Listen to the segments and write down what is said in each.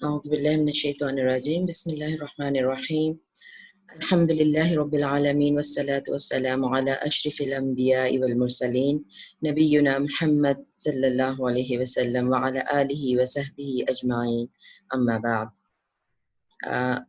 أعوذ بالله من الشيطان الرجيم بسم الله الرحمن الرحيم الحمد لله رب العالمين والصلاة والسلام على أشرف الأنبياء والمرسلين نبينا محمد صلى الله عليه وسلم وعلى آله وصحبه أجمعين أما بعد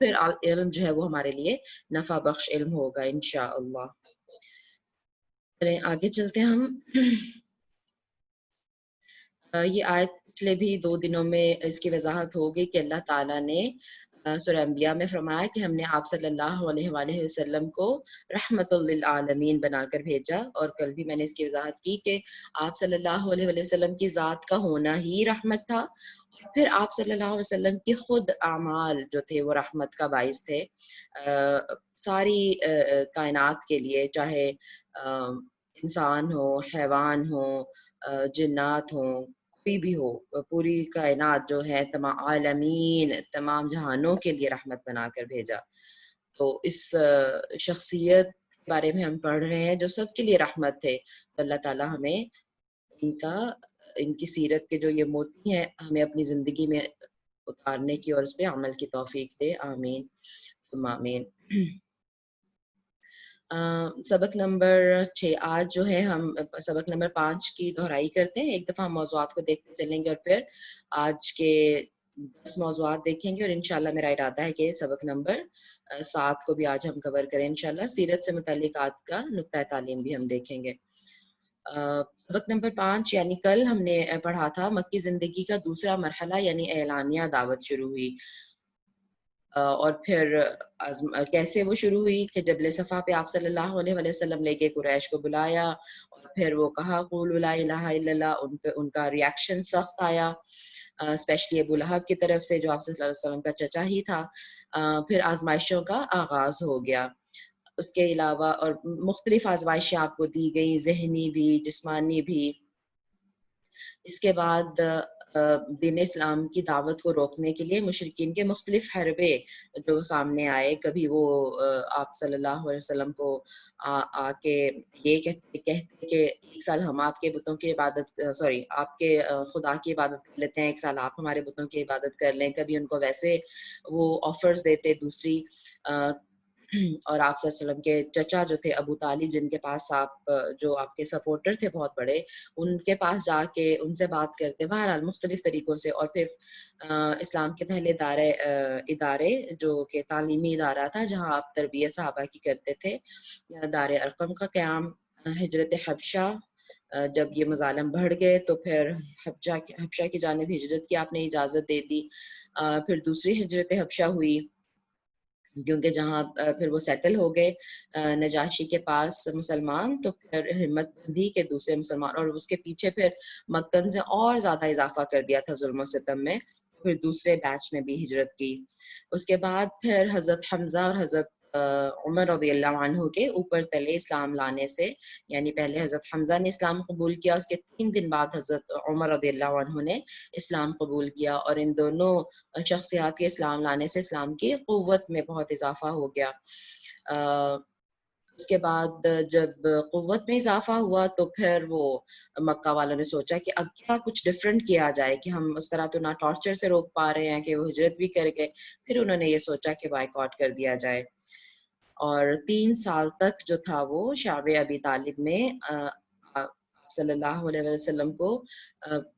پھر علم جو ہے وہ ہمارے لیے نفع بخش علم ہوگا انشاءاللہ. چلیں آگے چلتے ہیں ہم. یہ آیت پچھلے بھی 2 دنوں میں اس کی وضاحت ہو گئی کہ اللہ تعالیٰ نے سورہ انبیاء میں فرمایا کہ ہم نے آپ صلی اللہ علیہ وآلہ وسلم کو رحمت للعالمین بنا کر بھیجا. اور کل بھی میں نے اس کی وضاحت کی کہ آپ صلی اللہ علیہ وآلہ وسلم کی ذات کا ہونا ہی رحمت تھا، اور پھر آپ صلی اللہ علیہ وسلم کی خود اعمال جو تھے وہ رحمت کا باعث تھے ساری کائنات کے لیے، چاہے انسان ہو، حیوان ہو، جنات ہوں، کوئی بھی ہو، پوری کائنات جو ہے تمام عالمین، تمام جہانوں کے لیے رحمت بنا کر بھیجا. تو اس شخصیت کے بارے میں ہم پڑھ رہے ہیں جو سب کے لیے رحمت تھے. تو اللہ تعالیٰ ہمیں ان کی سیرت کے جو یہ موتی ہیں ہمیں اپنی زندگی میں اتارنے کی اور اس پہ عمل کی توفیق دے. آمین ثم آمین. سبق نمبر 6 آج جو ہے ہم سبق نمبر 5 کی دہرائی کرتے ہیں. ایک دفعہ ہم موضوعات کو دیکھتے چلیں گے اور پھر آج کے 10 موضوعات دیکھیں گے، اور انشاءاللہ میرا ارادہ ہے کہ سبق نمبر 7 کو بھی آج ہم کور کریں انشاءاللہ. سیرت سے متعلقات کا نقطہ تعلیم بھی ہم دیکھیں گے. سبق نمبر 5 یعنی کل ہم نے پڑھا تھا مکی زندگی کا دوسرا مرحلہ یعنی اعلانیہ دعوت شروع ہوئی. اور پھر کیسے وہ شروع ہوئی کہ جبل صفا پہ آپ صلی اللہ علیہ وسلم لے کے قریش کو بلایا اور پھر وہ کہا قولوا لا الہ الا اللہ. ان پہ ان کا ریاکشن سخت آیا، اسپیشلی ابو لہب کی طرف سے جو آپ صلی اللہ علیہ وسلم کا چچا ہی تھا. پھر آزمائشوں کا آغاز ہو گیا. اس کے علاوہ اور مختلف آزمائشیں آپ کو دی گئی، ذہنی بھی، جسمانی بھی. اس کے بعد دین اسلام کی دعوت کو روکنے کے لیے مشرکین کے مختلف حربے جو سامنے آئے. کبھی وہ آپ صلی اللہ علیہ وسلم کو آ کے یہ کہتے کہ 1 سال ہم آپ کے بتوں کی عبادت آپ کے خدا کی عبادت کر لیتے ہیں، 1 سال آپ ہمارے بتوں کی عبادت کر لیں. کبھی ان کو ویسے وہ آفرز دیتے دوسری. اور آپ صلی اللہ علیہ وسلم کے چچا جو تھے ابو طالب، جن کے پاس آپ جو آپ کے سپورٹر تھے بہت بڑے، ان کے پاس جا کے ان سے بات کرتے. بہرحال مختلف طریقوں سے. اور پھر اسلام کے پہلے ادارے جو کہ تعلیمی ادارہ تھا جہاں آپ تربیت صحابہ کی کرتے تھے، دار ارقم کا قیام. ہجرت حبشہ، جب یہ مظالم بڑھ گئے تو پھر حبشہ کی جانب ہجرت کی آپ نے اجازت دے دی. پھر دوسری ہجرت حبشہ ہوئی کیونکہ جہاں پھر وہ سیٹل ہو گئے نجاشی کے پاس مسلمان، تو پھر ہمت بندھی کہ دوسرے مسلمان، اور اس کے پیچھے پھر مکن سے اور زیادہ اضافہ کر دیا تھا ظلم و ستم میں. پھر دوسرے بیچ نے بھی ہجرت کی. اس کے بعد پھر حضرت حمزہ اور حضرت عمر رضی اللہ عنہ کے اوپر تلے اسلام لانے سے، یعنی پہلے حضرت حمزہ نے اسلام قبول کیا، اس کے 3 دن بعد حضرت عمر رضی اللہ عنہ نے اسلام قبول کیا. اور ان دونوں شخصیات کے اسلام لانے سے اسلام کی قوت میں بہت اضافہ ہو گیا. اس کے بعد جب قوت میں اضافہ ہوا تو پھر وہ مکہ والوں نے سوچا کہ اب کیا کچھ ڈفرینٹ کیا جائے کہ ہم اس طرح تو نہ ٹارچر سے روک پا رہے ہیں کہ وہ ہجرت بھی کر گئے. پھر انہوں نے یہ سوچا کہ بائیکاٹ کر دیا جائے. اور 3 سال تک جو تھا وہ شعب ابی طالب میں صلی اللہ علیہ وسلم کو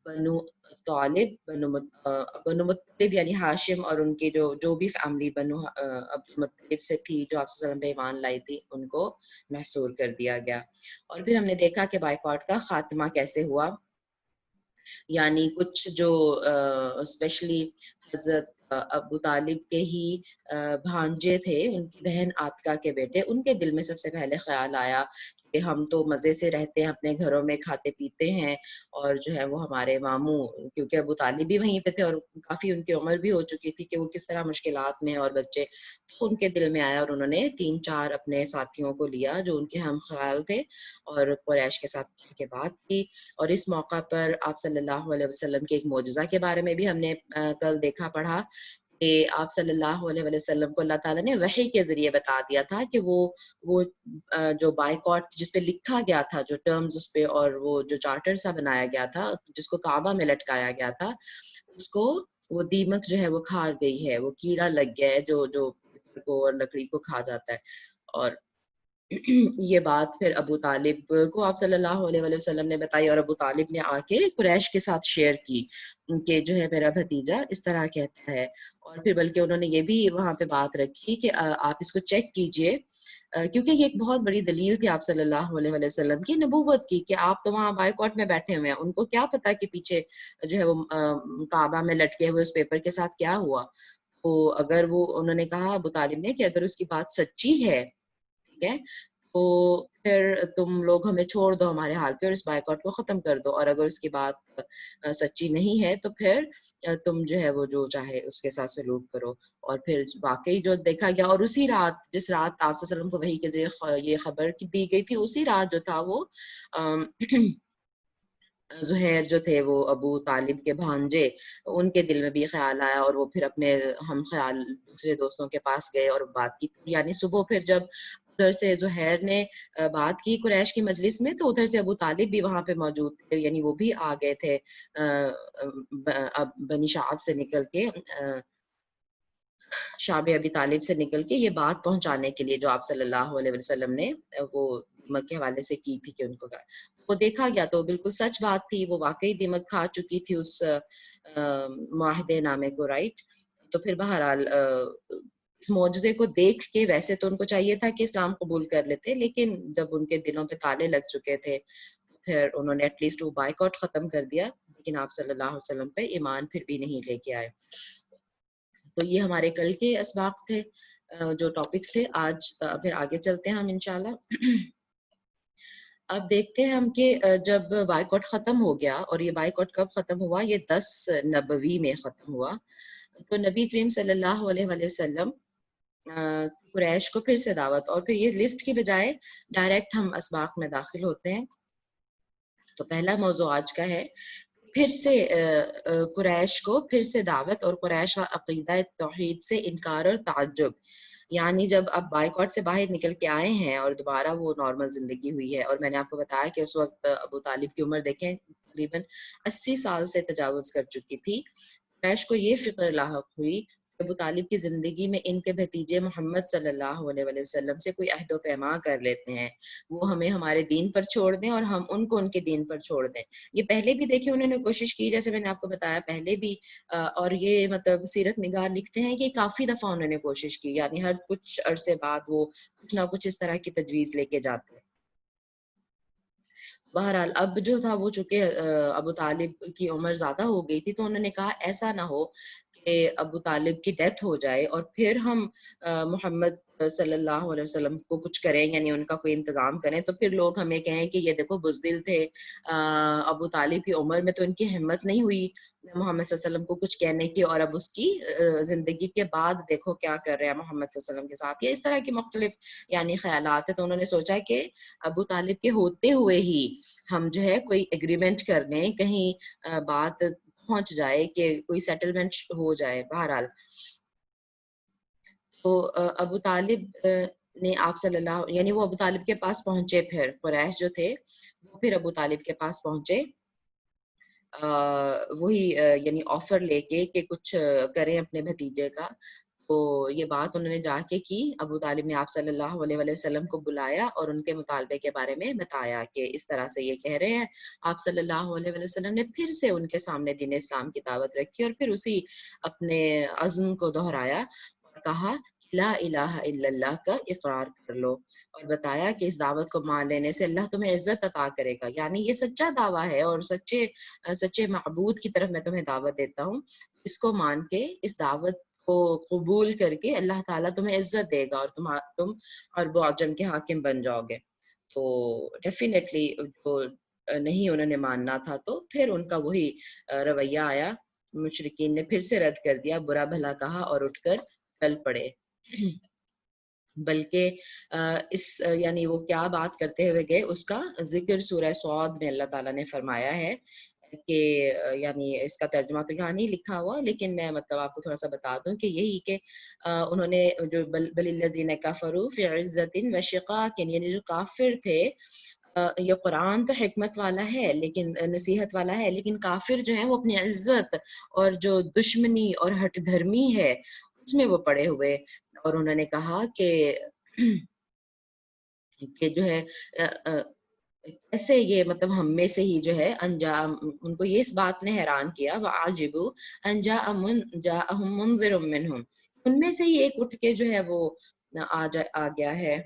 بنو طالب، بنو مطلب یعنی ہاشم اور ان کی جو بھی فیملی بنو عبد المطلب سے تھی جو آپ صلی اللہ علیہ وسلم پہ ایمان لائی تھی، ان کو محصور کر دیا گیا. اور پھر ہم نے دیکھا کہ بائیکاٹ کا خاتمہ کیسے ہوا. یعنی کچھ جو اسپیشلی حضرت ابو طالب کے ہی بھانجے تھے، ان کی بہن عاتکہ کے بیٹے، ان کے دل میں سب سے پہلے خیال آیا کہ ہم تو مزے سے رہتے ہیں اپنے گھروں میں، کھاتے پیتے ہیں، اور جو ہے وہ ہمارے ماموں، کیونکہ ابو طالب بھی وہیں پہ تھے اور کافی ان کی عمر بھی ہو چکی تھی، کہ وہ کس طرح مشکلات میں اور بچے. تو ان کے دل میں آیا اور انہوں نے 3-4 اپنے ساتھیوں کو لیا جو ان کے ہم خیال تھے اور قریش کے ساتھ کے بات کی. اور اس موقع پر آپ صلی اللہ علیہ وسلم کے ایک معجزہ کے بارے میں بھی ہم نے کل دیکھا پڑھا کہ آپ صلی اللہ علیہ وسلم کو اللہ تعالیٰ نے وحی کے ذریعے بتا دیا تھا کہ وہ جو بائیکاٹ جس پہ لکھا گیا تھا، جو ٹرمز اس پہ اور وہ جو چارٹر سا بنایا گیا تھا جس کو کعبہ میں لٹکایا گیا تھا، اس کو وہ دیمک جو ہے وہ کھا گئی ہے، وہ کیڑا لگ گیا ہے جو کو اور لکڑی کو کھا جاتا ہے. اور یہ بات پھر ابو طالب کو آپ صلی اللہ علیہ وسلم نے بتائی اور ابو طالب نے آ کے قریش کے ساتھ شیئر کی کہ جو ہے میرا بھتیجا اس طرح کہتا ہے، اور پھر بلکہ انہوں نے یہ بھی وہاں پہ بات رکھی کہ آپ اس کو چیک کیجئے، کیونکہ یہ ایک بہت بڑی دلیل تھی آپ صلی اللہ علیہ وسلم کی نبوت کی کہ آپ تو وہاں بائیکاٹ میں بیٹھے ہوئے ہیں، ان کو کیا پتا کہ پیچھے جو ہے وہ کعبہ میں لٹکے ہوئے اس پیپر کے ساتھ کیا ہوا۔ تو اگر وہ انہوں نے کہا ابو طالب نے کہ اگر اس کی بات سچی ہے، ٹھیک ہے، تو پھر تم لوگ ہمیں چھوڑ دو ہمارے حال پہ اور اس بائیکاٹ کو ختم کر دو، اور اگر اس کی بات سچی نہیں ہے تو پھر تم جو ہے وہ جو چاہے اس کے ساتھ سلوک کرو۔ اور پھر واقعی جو دیکھا گیا، اور اسی رات جس رات آپ صلی اللہ علیہ وسلم کو وحی کے ذریعے یہ خبر دی گئی تھی، اسی رات جو تھا وہ زہیر جو تھے وہ ابو طالب کے بھانجے، ان کے دل میں بھی خیال آیا اور وہ پھر اپنے ہم خیال دوسرے دوستوں کے پاس گئے اور بات کی، یعنی صبح پھر جب ادھر سے زہیر نے بات کی قریش کی مجلس میں، تو ادھر سے ابو طالب بھی وہاں پہ موجود تھے، یعنی وہ بھی آ گئے تھے بنی شعب سے نکل کے، شعب ابی طالب سے نکل کے یہ بات پہنچانے کے لیے جو آپ صلی اللہ علیہ وسلم نے وہ دیمک کے حوالے سے کی تھی کہ ان کو وہ دیکھا گیا تو بالکل سچ بات تھی، وہ واقعی دیمک کھا چکی تھی اس معاہدے نامے کو، رائٹ۔ تو پھر بہرحال اس معجزے کو دیکھ کے ویسے تو ان کو چاہیے تھا کہ اسلام قبول کر لیتے، لیکن جب ان کے دلوں پہ تالے لگ چکے تھے پھر انہوں نے ایٹ لیسٹ وہ بائیکاٹ ختم کر دیا، لیکن آپ صلی اللہ علیہ وسلم پہ ایمان پھر بھی نہیں لے کے آئے۔ تو یہ ہمارے کل کے اسباق تھے، جو ٹاپکس تھے۔ آج پھر آگے چلتے ہیں ہم انشاءاللہ۔ اب دیکھتے ہیں ہم کہ جب بائیکاٹ ختم ہو گیا، اور یہ بائیکاٹ کب ختم ہوا، یہ 10 نبوی میں ختم ہوا، تو نبی کریم صلی اللہ علیہ وسلم قریش کو پھر سے دعوت، اور پھر یہ لسٹ کی بجائے ڈائریکٹ ہم اسباق میں داخل ہوتے ہیں۔ تو پہلا موضوع آج کا ہے پھر سے قریش کو پھر سے دعوت اور قریش کا عقیدہ توحید سے انکار اور تعجب، یعنی جب اب بائیکاٹ سے باہر نکل کے آئے ہیں اور دوبارہ وہ نارمل زندگی ہوئی ہے، اور میں نے آپ کو بتایا کہ اس وقت ابو طالب کی عمر دیکھیں تقریباً 80 سال سے تجاوز کر چکی تھی۔ قریش کو یہ فکر لاحق ہوئی ابو طالب کی زندگی میں ان کے بھتیجے محمد صلی اللہ علیہ وسلم سے کوئی عہد و پیما کر لیتے ہیں، وہ ہمیں ہمارے دین پر چھوڑ دیں اور ہم ان کو ان کے دین پر چھوڑ دیں۔ یہ پہلے بھی دیکھیں انہوں نے کوشش کی، جیسے میں نے آپ کو بتایا پہلے بھی، اور یہ مطلب سیرت نگار لکھتے ہیں کہ کافی دفعہ انہوں نے کوشش کی، یعنی ہر کچھ عرصے بعد وہ کچھ نہ کچھ اس طرح کی تجویز لے کے جاتے ہیں۔ بہرحال اب جو تھا وہ چونکہ ابو طالب کی عمر زیادہ ہو گئی تھی، تو انہوں نے کہا ایسا نہ ہو کہ ابو طالب کی ڈیتھ ہو جائے اور پھر ہم محمد صلی اللہ علیہ وسلم کو کچھ کریں، یعنی ان کا کوئی انتظام کریں، تو پھر لوگ ہمیں کہیں کہ یہ دیکھو بزدل تھے، ابو طالب کی عمر میں تو ان کی ہمت نہیں ہوئی محمد صلی اللہ علیہ وسلم کو کچھ کہنے کی، اور اب اس کی زندگی کے بعد دیکھو کیا کر رہے ہیں محمد صلی اللہ علیہ وسلم کے ساتھ، یا اس طرح کی مختلف یعنی خیالات ہیں۔ تو انہوں نے سوچا کہ ابو طالب کے ہوتے ہوئے ہی ہم جو ہے کوئی ایگریمنٹ کر لیں، کہیں بات پہنچ جائے کہ کوئی سیٹلمنٹ ہو جائے۔ بہرحال تو ابو طالب نے آپ صلی اللہ، یعنی وہ ابو طالب کے پاس پہنچے، پھر قریش جو تھے وہ پھر ابو طالب کے پاس پہنچے، وہی یعنی آفر لے کے کہ کچھ کریں اپنے بھتیجے کا۔ تو یہ بات انہوں نے جا کے کی، ابو طالب نے آپ صلی اللہ علیہ وسلم کو بلایا اور ان کے مطالبے کے بارے میں بتایا کہ اس طرح سے یہ کہہ رہے ہیں۔ آپ صلی اللہ علیہ وسلم نے پھر سے ان کے سامنے دین اسلام کی دعوت رکھی اور پھر اسی اپنے عزم کو دہرایا اور کہا لا الہ الا اللہ کا اقرار کر لو، اور بتایا کہ اس دعوت کو مان لینے سے اللہ تمہیں عزت عطا کرے گا، یعنی یہ سچا دعویٰ ہے اور سچے معبود کی طرف میں تمہیں دعوت دیتا ہوں، اس کو مان کے اس دعوت کو قبول کر کے اللہ تعالیٰ تمہیں عزت دے گا اور تم عرب و عجم کے حاکم بن جاؤ گے۔ تو ڈیفینیٹلی جو نہیں انہوں نے ماننا تھا، تو پھر ان کا وہی رویہ آیا، مشرکین نے پھر سے رد کر دیا، برا بھلا کہا اور اٹھ کر چل پڑے۔ بلکہ اس یعنی وہ کیا بات کرتے ہوئے گئے اس کا ذکر سورہ صاد میں اللہ تعالیٰ نے فرمایا ہے کہ یعنی اس کا ترجمہ تو یہاں نہیں لکھا ہوا، لیکن میں مطلب آپ کو تھوڑا سا بتا دوں کہ یہی کہ انہوں نے جو بل الذین کفروا فی عزت و شقاق، یعنی جو کافر تھے، یہ قرآن تو حکمت والا ہے لیکن نصیحت والا ہے، لیکن کافر جو ہیں وہ اپنی عزت اور جو دشمنی اور ہٹ دھرمی ہے اس میں وہ پڑے ہوئے، اور انہوں نے کہا کہ کہ جو ہے کیسے یہ مطلب ہم میں سے ہی جو ہے انجام، ان کو یہ اس بات نے حیران کیا، وَعَجِبُوا أَن جَاءَهُم مُنذِرٌ مِّنْهُمْ، ان میں سے ہی ایک اٹھ کے جو ہے وہ آ گیا ہے،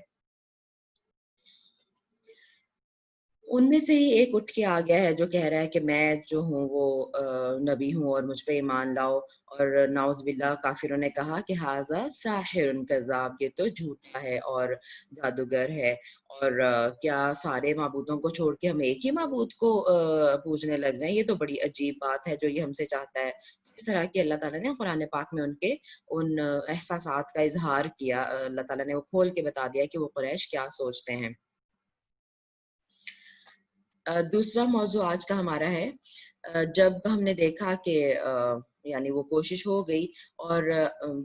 ان میں سے ہی ایک اٹھ کے آ گیا ہے جو کہہ رہا ہے کہ میں جو ہوں وہ نبی ہوں اور مجھ پہ ایمان لاؤ، اور نعوذ باللہ کافروں نے کہا کہ ھذا ساحر کذاب، یہ تو جھوٹا ہے اور جادوگر ہے، اور کیا سارے معبودوں کو چھوڑ کے ہم ایک ہی معبود کو پوجنے لگ جائیں، یہ تو بڑی عجیب بات ہے جو یہ ہم سے چاہتا ہے۔ اس طرح کی اللہ تعالیٰ نے قرآن پاک میں ان کے ان احساسات کا اظہار کیا، اللہ تعالیٰ نے وہ کھول کے بتا دیا کہ وہ قریش کیا سوچتے ہیں۔ دوسرا موضوع آج کا ہمارا ہے، جب ہم نے دیکھا کہ یعنی وہ کوشش ہو گئی، اور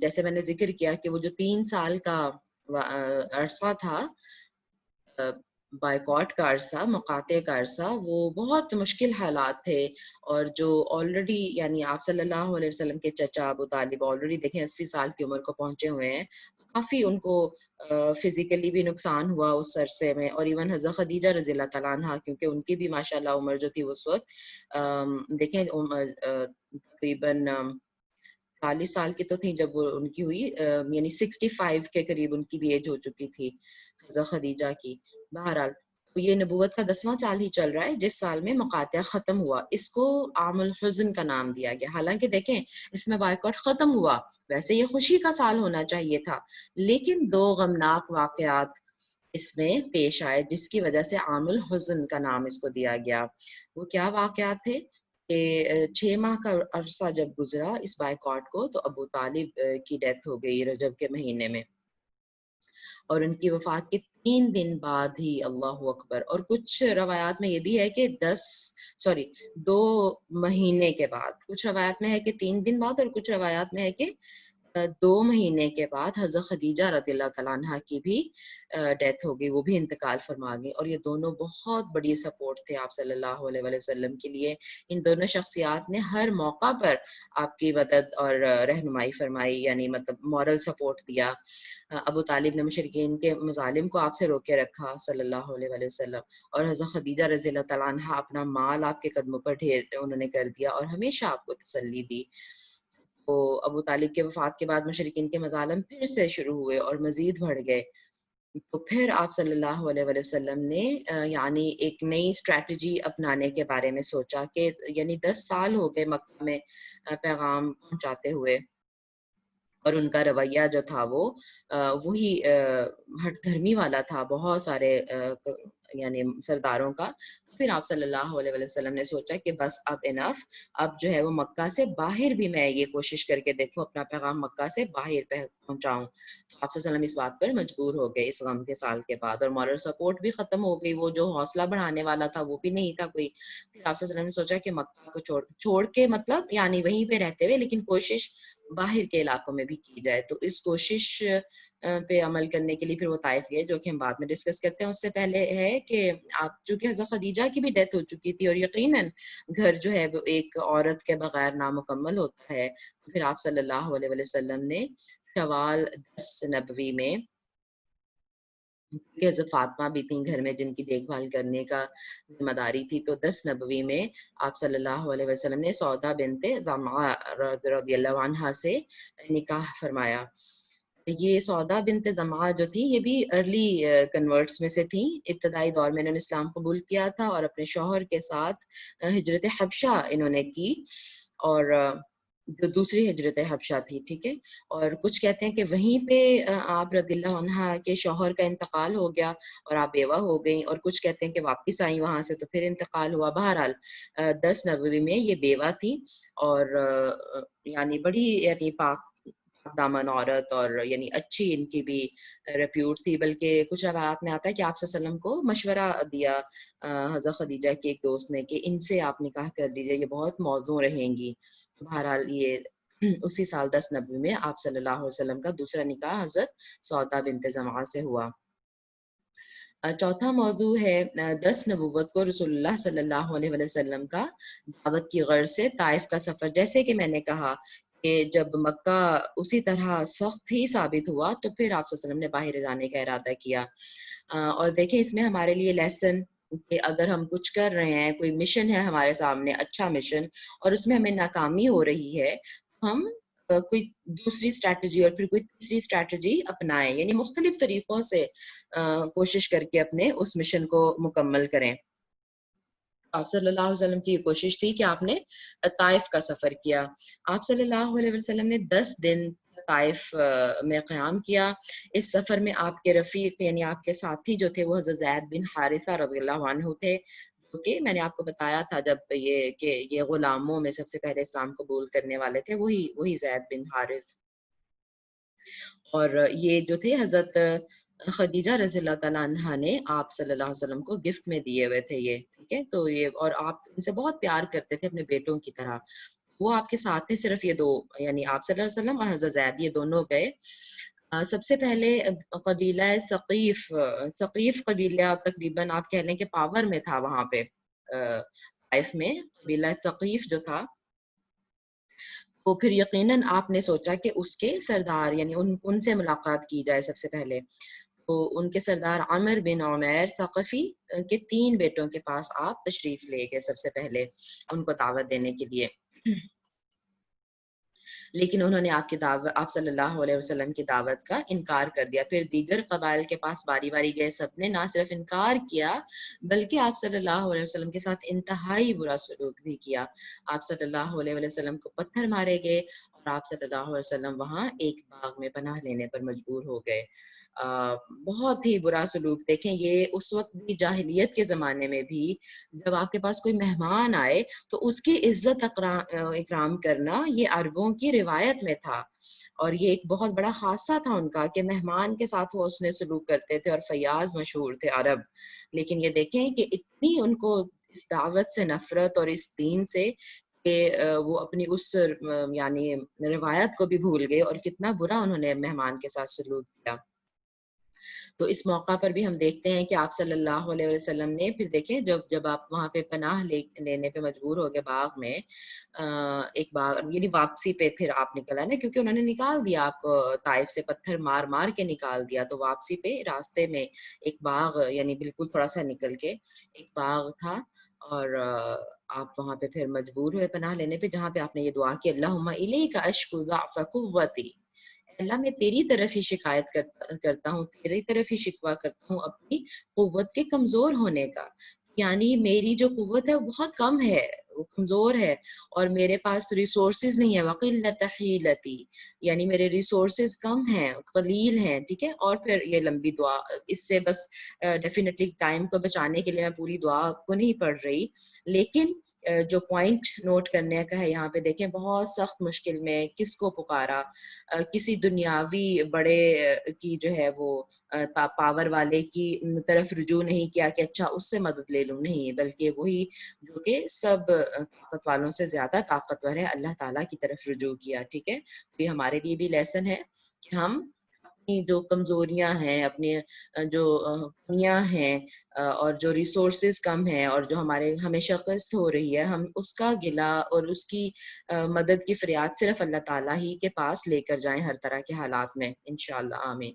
جیسے میں نے ذکر کیا کہ وہ جو 3 سال کا عرصہ تھا، بائیکاٹ کا عرصہ، مقاطع کا عرصہ، وہ بہت مشکل حالات تھے، اور جو آلریڈی یعنی آپ صلی اللہ علیہ وسلم کے چچا ابو طالب آلریڈی دیکھیں 80 سال کی عمر کو پہنچے ہوئے ہیں، کافی ان کو فزیکلی بھی نقصان ہوا اس عرصے میں، اور ایون حضرت خدیجہ رضی اللہ تعالیٰ عنہ، کیونکہ ان کی بھی ماشاءاللہ عمر جو تھی اس وقت دیکھیں تقریباً 40 سال کی تو تھی جب وہ ان کی ہوئی، یعنی 65 کے قریب ان کی بھی ایج ہو چکی تھی حضرت خدیجہ کی۔ بہرحال تو یہ نبوت کا 10واں سال ہی چل رہا ہے جس سال میں مقاطع ختم ہوا، اس کو عام الحزن کا نام دیا گیا، حالانکہ دیکھیں اس میں بائیکاٹ ختم ہوا، ویسے یہ خوشی کا سال ہونا چاہیے تھا، لیکن 2 غمناک واقعات اس میں پیش آئے جس کی وجہ سے عام الحزن کا نام اس کو دیا گیا۔ وہ کیا واقعات تھے کہ 6 ماہ کا عرصہ جب گزرا اس بائیکاٹ کو، تو ابو طالب کی ڈیتھ ہو گئی رجب کے مہینے میں، اور ان کی وفات کے 3 دن بعد ہی، اللہ اکبر، اور کچھ روایات میں یہ بھی ہے کہ 2 مہینے کے بعد، کچھ روایات میں ہے کہ 3 دن بعد، اور کچھ روایات میں ہے کہ 2 مہینے کے بعد حضرت خدیجہ رضی اللہ تعالیٰ عنہ کی بھی ڈیتھ ہو گئی، وہ بھی انتقال فرما گئی، اور یہ دونوں بہت بڑی سپورٹ تھے آپ صلی اللہ علیہ وسلم کے لیے۔ ان دونوں شخصیات نے ہر موقع پر آپ کی مدد اور رہنمائی فرمائی، یعنی مطلب مورل سپورٹ دیا۔ ابو طالب نے مشرکین کے مظالم کو آپ سے روکے رکھا صلی اللہ علیہ وسلم، اور حضرت خدیجہ رضی اللہ تعالیٰ عنہ اپنا مال آپ کے قدموں پر ڈھیر انہوں نے کر دیا، اور ہمیشہ آپ کو تسلی دی۔ تو ابو طالب کے وفات کے بعد مشرکین کے مظالم پھر سے شروع ہوئے اور مزید بڑھ گئے، تو پھر آپ صلی اللہ علیہ وسلم نے یعنی ایک نئی اسٹریٹجی اپنانے کے بارے میں سوچا کہ یعنی 10 سال ہو گئے مکہ میں پیغام پہنچاتے ہوئے، اور ان کا رویہ جو تھا وہ وہی ہٹ دھرمی والا تھا بہت سارے یعنی سرداروں کا۔ پھر آپ صلی اللہ علیہ وسلم نے سوچا کہ بس اب انف، اب جو ہے وہ مکہ سے باہر بھی میں یہ کوشش کر کے دیکھوں اپنا پیغام مکہ سے باہر پہنچاؤں۔ تو آپ صلی اللہ علیہ وسلم اس بات پر مجبور ہو گئے اس غم کے سال کے بعد، اور مورل سپورٹ بھی ختم ہو گئی، وہ جو حوصلہ بڑھانے والا تھا وہ بھی نہیں تھا کوئی۔ پھر آپ صلی اللہ علیہ وسلم نے سوچا کہ مکہ کو چھوڑ کے مطلب یعنی وہیں پہ رہتے ہوئے لیکن کوشش باہر کے علاقوں میں بھی کی جائے، تو اس کوشش پہ عمل کرنے کے لیے پھر وہ طائف گئے، جو کہ ہم بعد میں ڈسکس کرتے ہیں۔ اس سے پہلے ہے کہ آپ چونکہ حضرت خدیجہ کی بھی ڈیتھ ہو چکی تھی، اور یقیناً گھر جو ہے وہ ایک عورت کے بغیر نامکمل ہوتا ہے، پھر آپ صلی اللہ علیہ وسلم نے شوال 10 نبوی میں، کیونکہ حضرت فاطمہ بھی تھیں گھر میں جن کی دیکھ بھال کرنے کا ذمہ داری تھی، تو 10 نبوی میں آپ صلی اللہ علیہ وسلم نے سودا بنت زمعہ رضی اللہ عنہا سے نکاح فرمایا۔ یہ سودا بنت زمعہ جو تھی یہ بھی ارلی کنورٹس میں سے تھیں، ابتدائی دور میں انہوں نے اسلام قبول کیا تھا، اور اپنے شوہر کے ساتھ ہجرت حبشہ انہوں نے کی، اور جو دوسری ہجرت حبشہ تھی، ٹھیک ہے، اور کچھ کہتے ہیں کہ وہیں پہ آپ رضی اللہ عنہا کے شوہر کا انتقال ہو گیا اور آپ بیوہ ہو گئیں، اور کچھ کہتے ہیں کہ واپس آئیں وہاں سے تو پھر انتقال ہوا۔ بہرحال 10 نبوی میں یہ بیوہ تھی، اور یعنی بڑی یعنی پاک دامن عورت، اور یعنی اچھی ان کی بھی ریپیوٹ تھی، بلکہ کچھ روایات میں آتا ہے کہ آپ صلی اللہ علیہ وسلم کو مشورہ دیا حضرت خدیجہ کے ایک دوست نے کہ ان سے آپ نکاح کر دیجئے، یہ بہت موزوں رہیں گی۔ بہرحال یہ اسی سال 10 نبوی میں آپ صلی اللہ علیہ وسلم کا دوسرا نکاح حضرت سودا بنت زمعہ سے ہوا۔ چوتھا موضوع ہے 10 نبوت کو رسول اللہ صلی اللہ علیہ وسلم کا دعوت کی غرض سے طائف کا سفر۔ جیسے کہ میں نے کہا کہ جب مکہ اسی طرح سخت ہی ثابت ہوا تو پھر آپ صلی اللہ علیہ وسلم نے باہر جانے کا ارادہ کیا. اور دیکھیں اس میں ہمارے لیے لیسن کہ اگر ہم کچھ کر رہے ہیں، کوئی مشن ہے ہمارے سامنے اچھا مشن، اور اس میں ہمیں ناکامی ہو رہی ہے، ہم کوئی دوسری اسٹریٹجی اور پھر کوئی تیسری اسٹریٹجی اپنائیں، یعنی مختلف طریقوں سے کوشش کر کے اپنے اس مشن کو مکمل کریں. آپ صلی اللہ علیہ وسلم کی یہ کوشش تھی کہ آپ نے طائف کا سفر کیا. آپ صلی اللہ علیہ وسلم نے 10 دن طائف میں قیام کیا. اس سفر میں آپ کے رفیق یعنی آپ کے ساتھی جو تھے وہ حضرت زید بن حارثہ رضی اللہ عنہ تھے، جو کہ میں نے آپ کو بتایا تھا جب یہ غلاموں میں سب سے پہلے اسلام قبول کرنے والے تھے، وہی زید بن حارث. اور یہ جو تھے حضرت خدیجہ رضی اللہ تعالیٰ عنہا نے آپ صلی اللہ علیہ وسلم کو گفٹ میں دیے ہوئے تھے یہ، ٹھیک ہے. تو یہ اور آپ ان سے بہت پیار کرتے تھے اپنے بیٹوں کی طرح. وہ آپ کے ساتھ تھے صرف یہ دو، یعنی آپ صلی اللہ علیہ وسلم اور حضرت زید، یہ دونوں گئے. سب سے پہلے قبیلہ ثقیف قبیلہ تقریباً آپ کہہ لیں کہ پاور میں تھا وہاں پہ طائف میں. قبیلہ ثقیف جو تھا تو پھر یقیناً آپ نے سوچا کہ اس کے سردار یعنی ان سے ملاقات کی جائے سب سے پہلے. تو ان کے سردار عامر بن عمیر ثقفی کے 3 بیٹوں کے پاس آپ تشریف لے گئے سب سے پہلے ان کو دعوت دینے کے لیے. لیکن انہوں نے آپ صلی اللہ علیہ وسلم کی دعوت کا انکار کر دیا. پھر دیگر قبائل کے پاس باری باری گئے، سب نے نہ صرف انکار کیا بلکہ آپ صلی اللہ علیہ وسلم کے ساتھ انتہائی برا سلوک بھی کیا. آپ صلی اللہ علیہ وسلم کو پتھر مارے گئے اور آپ صلی اللہ علیہ وسلم وہاں ایک باغ میں پناہ لینے پر مجبور ہو گئے. بہت ہی برا سلوک. دیکھیں یہ اس وقت بھی جاہلیت کے زمانے میں بھی جب آپ کے پاس کوئی مہمان آئے تو اس کی عزت اکرام کرنا یہ عربوں کی روایت میں تھا، اور یہ ایک بہت بڑا خاصہ تھا ان کا کہ مہمان کے ساتھ وہ حسن سلوک کرتے تھے، اور فیاض مشہور تھے عرب. لیکن یہ دیکھیں کہ اتنی ان کو اس دعوت سے نفرت اور اس دین سے کہ وہ اپنی اس یعنی روایت کو بھی بھول گئے، اور کتنا برا انہوں نے مہمان کے ساتھ سلوک کیا. تو اس موقع پر بھی ہم دیکھتے ہیں کہ آپ صلی اللہ علیہ وسلم نے پھر دیکھیں جب آپ وہاں پہ پناہ لینے پہ مجبور ہو گئے باغ میں، ایک باغ یعنی واپسی پہ پھر آپ نکل آئے نا، کیونکہ انہوں نے نکال دیا آپ کو طائف سے، پتھر مار مار کے نکال دیا. تو واپسی پہ راستے میں ایک باغ یعنی بالکل تھوڑا سا نکل کے ایک باغ تھا، اور آپ وہاں پہ پھر مجبور ہوئے پناہ لینے پہ، جہاں پہ آپ نے یہ دعا کی اللہم الیک اشکو ضعف قوتی، اللہ میں تیری طرف ہی شکایت کرتا ہوں، تیری طرف ہی شکوہ کرتا ہوں اپنی قوت کے کمزور ہونے کا. یعنی میری جو قوت ہے وہ بہت کم ہے، وہ کمزور ہے، اور میرے پاس ریسورسز نہیں ہے. وقلت حیلتی، یعنی میرے ریسورسز کم ہیں، قلیل ہیں، ٹھیک ہے. اور پھر یہ لمبی دعا، اس سے بس ڈیفینیٹلی ٹائم کو بچانے کے لیے میں پوری دعا کو نہیں پڑھ رہی، لیکن جو پوائنٹ نوٹ کرنے کا ہے یہاں پہ دیکھیں بہت سخت مشکل میں کس کو پکارا. کسی دنیاوی بڑے کی جو ہے وہ پاور والے کی طرف رجوع نہیں کیا کہ اچھا اس سے مدد لے لوں، نہیں، بلکہ وہی جو کہ سب طاقت والوں سے زیادہ طاقتور ہے اللہ تعالیٰ کی طرف رجوع کیا. ٹھیک ہے. تو یہ ہمارے لیے بھی لیسن ہے کہ ہم اپنی جو کمزوریاں ہیں، اپنی جو کمیاں ہیں، اور جو ریسورسز کم ہیں، اور جو ہمیں شکست ہو رہی ہے، ہم اس کا گلہ اور اس کی مدد کی فریاد صرف اللہ تعالیٰ ہی کے پاس لے کر جائیں ہر طرح کے حالات میں، انشاءاللہ. آمین.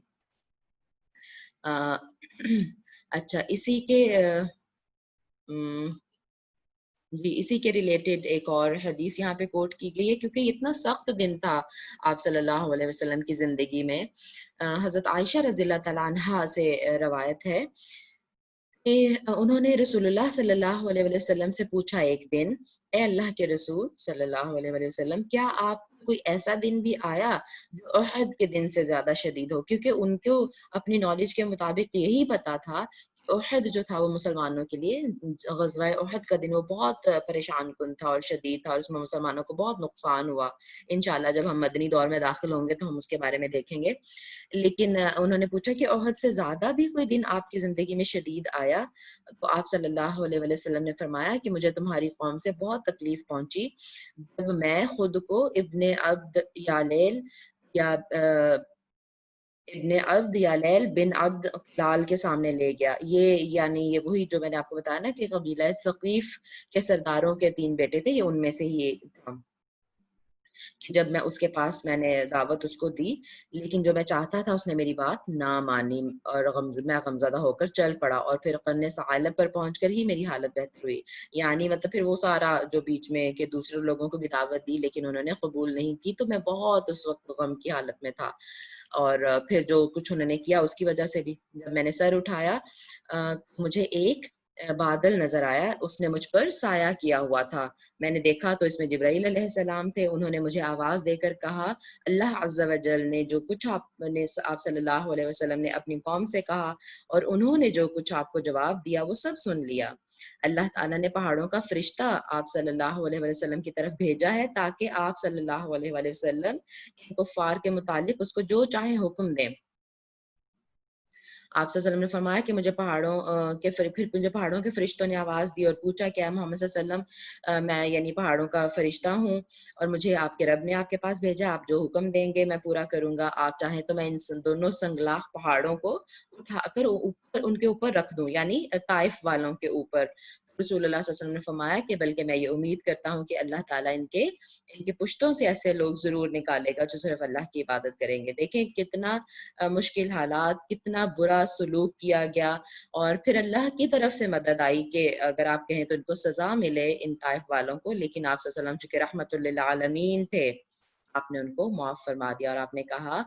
اچھا، اسی کے ریلیٹڈ ایک اور حدیث یہاں پہ کوٹ کی گئی ہے، کیونکہ اتنا سخت دن تھا آپ صلی اللہ علیہ وسلم کی زندگی میں. حضرت عائشہ رضی اللہ تعالیٰ عنہا سے روایت ہے کہ انہوں نے رسول اللہ صلی اللہ علیہ وسلم سے پوچھا ایک دن، اے اللہ کے رسول صلی اللہ علیہ وسلم، کیا آپ کوئی ایسا دن بھی آیا جو احد کے دن سے زیادہ شدید ہو؟ کیونکہ ان کو اپنی نالج کے مطابق یہی پتا تھا کہ احد جو تھا وہ مسلمانوں کے لیے، غزوہ احد کا دن وہ بہت پریشان کن تھا اور شدید تھا، اور اس میں مسلمانوں کو بہت نقصان ہوا. انشاءاللہ جب ہم مدنی دور میں داخل ہوں گے تو ہم اس کے بارے میں دیکھیں گے. لیکن انہوں نے پوچھا کہ احد سے زیادہ بھی کوئی دن آپ کی زندگی میں شدید آیا؟ تو آپ صلی اللہ علیہ وسلم نے فرمایا کہ مجھے تمہاری قوم سے بہت تکلیف پہنچی جب میں خود کو ابن عبد یالیل بن عبد لال کے سامنے لے گیا. یہ وہی جو میں نے آپ کو بتایا نا کہ قبیلہ ثقیف کے سرداروں کے 3 بیٹے تھے، یہ ان میں سے ہی ایک تھا. کہ جب میں اس کے پاس میں نے دعوت اس کو دی، لیکن جو میں چاہتا تھا اس نے میری بات نہ مانی، اور میں غمزدہ ہو کر چل پڑا، اور پھر قرن ثعالب پر پہنچ کر ہی میری حالت بہتر ہوئی. یعنی مطلب پھر وہ سارا جو بیچ میں کہ دوسرے لوگوں کو بھی دعوت دی لیکن انہوں نے قبول نہیں کی، تو میں بہت اس وقت غم کی حالت میں تھا. اور پھر جو کچھ انہوں نے کیا اس کی وجہ سے بھی جب میں نے سر اٹھایا مجھے ایک بادل نظر آیا، اس نے مجھ پر سایہ کیا ہوا تھا. میں نے دیکھا تو اس میں جبرائیل علیہ السلام تھے. انہوں نے مجھے آواز دے کر کہا اللہ عز و جل نے جو کچھ آپ صلی اللہ علیہ وسلم نے اپنی قوم سے کہا اور انہوں نے جو کچھ آپ کو جواب دیا وہ سب سن لیا. اللہ تعالیٰ نے پہاڑوں کا فرشتہ آپ صلی اللہ علیہ وسلم کی طرف بھیجا ہے تاکہ آپ صلی اللہ علیہ وسلم ان کفار کے متعلق اس کو جو چاہیں حکم دیں. آپ صلی اللہ علیہ وسلم نے فرمایا کہ مجھے پہاڑوں کے فرشتوں نے آواز دی اور پوچھا کہ محمد صلی اللہ علیہ وسلم میں یعنی پہاڑوں کا فرشتہ ہوں اور مجھے آپ کے رب نے آپ کے پاس بھیجا، آپ جو حکم دیں گے میں پورا کروں گا. آپ چاہیں تو میں ان دونوں سنگلاخ پہاڑوں کو اٹھا کر ان کے اوپر رکھ دوں، یعنی طائف والوں کے اوپر. رسول اللہ صلی اللہ علیہ وسلم نے فرمایا کہ بلکہ میں یہ امید کرتا ہوں کہ اللہ تعالیٰ ان کے پشتوں سے ایسے لوگ ضرور نکالے گا جو صرف اللہ کی عبادت کریں گے. دیکھیں کتنا مشکل حالات، کتنا برا سلوک کیا گیا، اور پھر اللہ کی طرف سے مدد آئی کہ اگر آپ کہیں تو ان کو سزا ملے ان طائف والوں کو. لیکن آپ صلی اللہ علیہ وسلم چونکہ رحمت للعالمین تھے، آپ نے ان کو معاف فرما دیا اور آپ نے کہا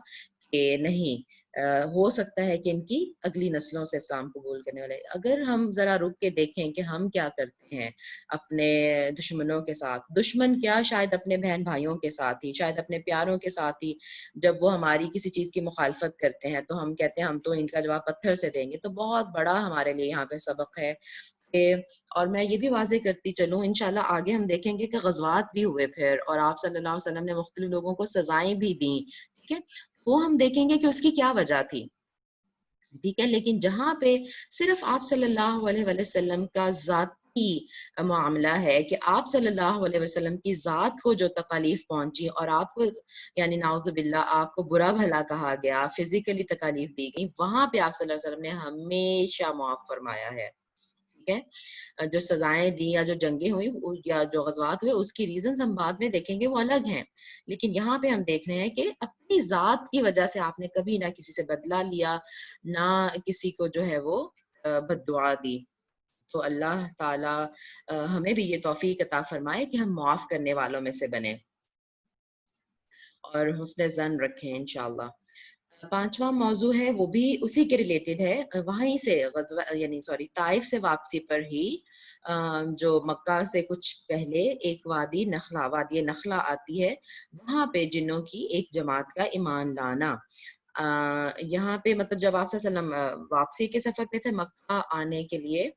کہ نہیں ہو سکتا ہے کہ ان کی اگلی نسلوں سے اسلام قبول کرنے والے. اگر ہم ذرا رک کے دیکھیں کہ ہم کیا کرتے ہیں اپنے دشمنوں کے ساتھ، دشمن کیا شاید اپنے بہن بھائیوں کے ساتھ ہی، شاید اپنے پیاروں کے ساتھ ہی، جب وہ ہماری کسی چیز کی مخالفت کرتے ہیں تو ہم کہتے ہیں ہم تو ان کا جواب پتھر سے دیں گے. تو بہت بڑا ہمارے لیے یہاں پہ سبق ہے. اور میں یہ بھی واضح کرتی چلوں انشاءاللہ آگے ہم دیکھیں گے کہ غزوات بھی ہوئے پھر، اور آپ صلی اللہ علیہ وسلم نے مختلف لوگوں کو سزائیں بھی دیں، ٹھیک ہے، وہ ہم دیکھیں گے کہ اس کی کیا وجہ تھی، ٹھیک ہے. لیکن جہاں پہ صرف آپ صلی اللہ علیہ وسلم کا ذاتی معاملہ ہے کہ آپ صلی اللہ علیہ وسلم کی ذات کو جو تکالیف پہنچی اور آپ کو یعنی نعوذ باللہ آپ کو برا بھلا کہا گیا، فزیکلی تکالیف دی گئی، وہاں پہ آپ صلی اللہ علیہ وسلم نے ہمیشہ معاف فرمایا ہے. ٹھیک ہے، جو سزائیں دی یا جو جنگیں ہوئی یا جو غزوات ہوئے اس کی ریزنز ہم بعد میں دیکھیں گے وہ الگ ہیں. لیکن یہاں پہ ہم دیکھ رہے ہیں کہ اپنی ذات کی وجہ سے آپ نے کبھی نہ کسی سے بدلہ لیا، نہ کسی کو جو ہے وہ بد دعا دی. تو اللہ تعالی ہمیں بھی یہ توفیق عطا فرمائے کہ ہم معاف کرنے والوں میں سے بنیں اور حسن ظن رکھیں انشاءاللہ. پانچواں موضوع ہے وہ بھی اسی کے ریلیٹڈ ہے، وہیں سے طائف سے واپسی پر ہی جو مکہ سے کچھ پہلے ایک وادی نخلا آتی ہے، وہاں پہ جنوں کی ایک جماعت کا ایمان لانا. یہاں پہ مطلب جب آپ صلی اللہ علیہ وسلم واپسی کے سفر پہ تھے مکہ آنے کے لیے،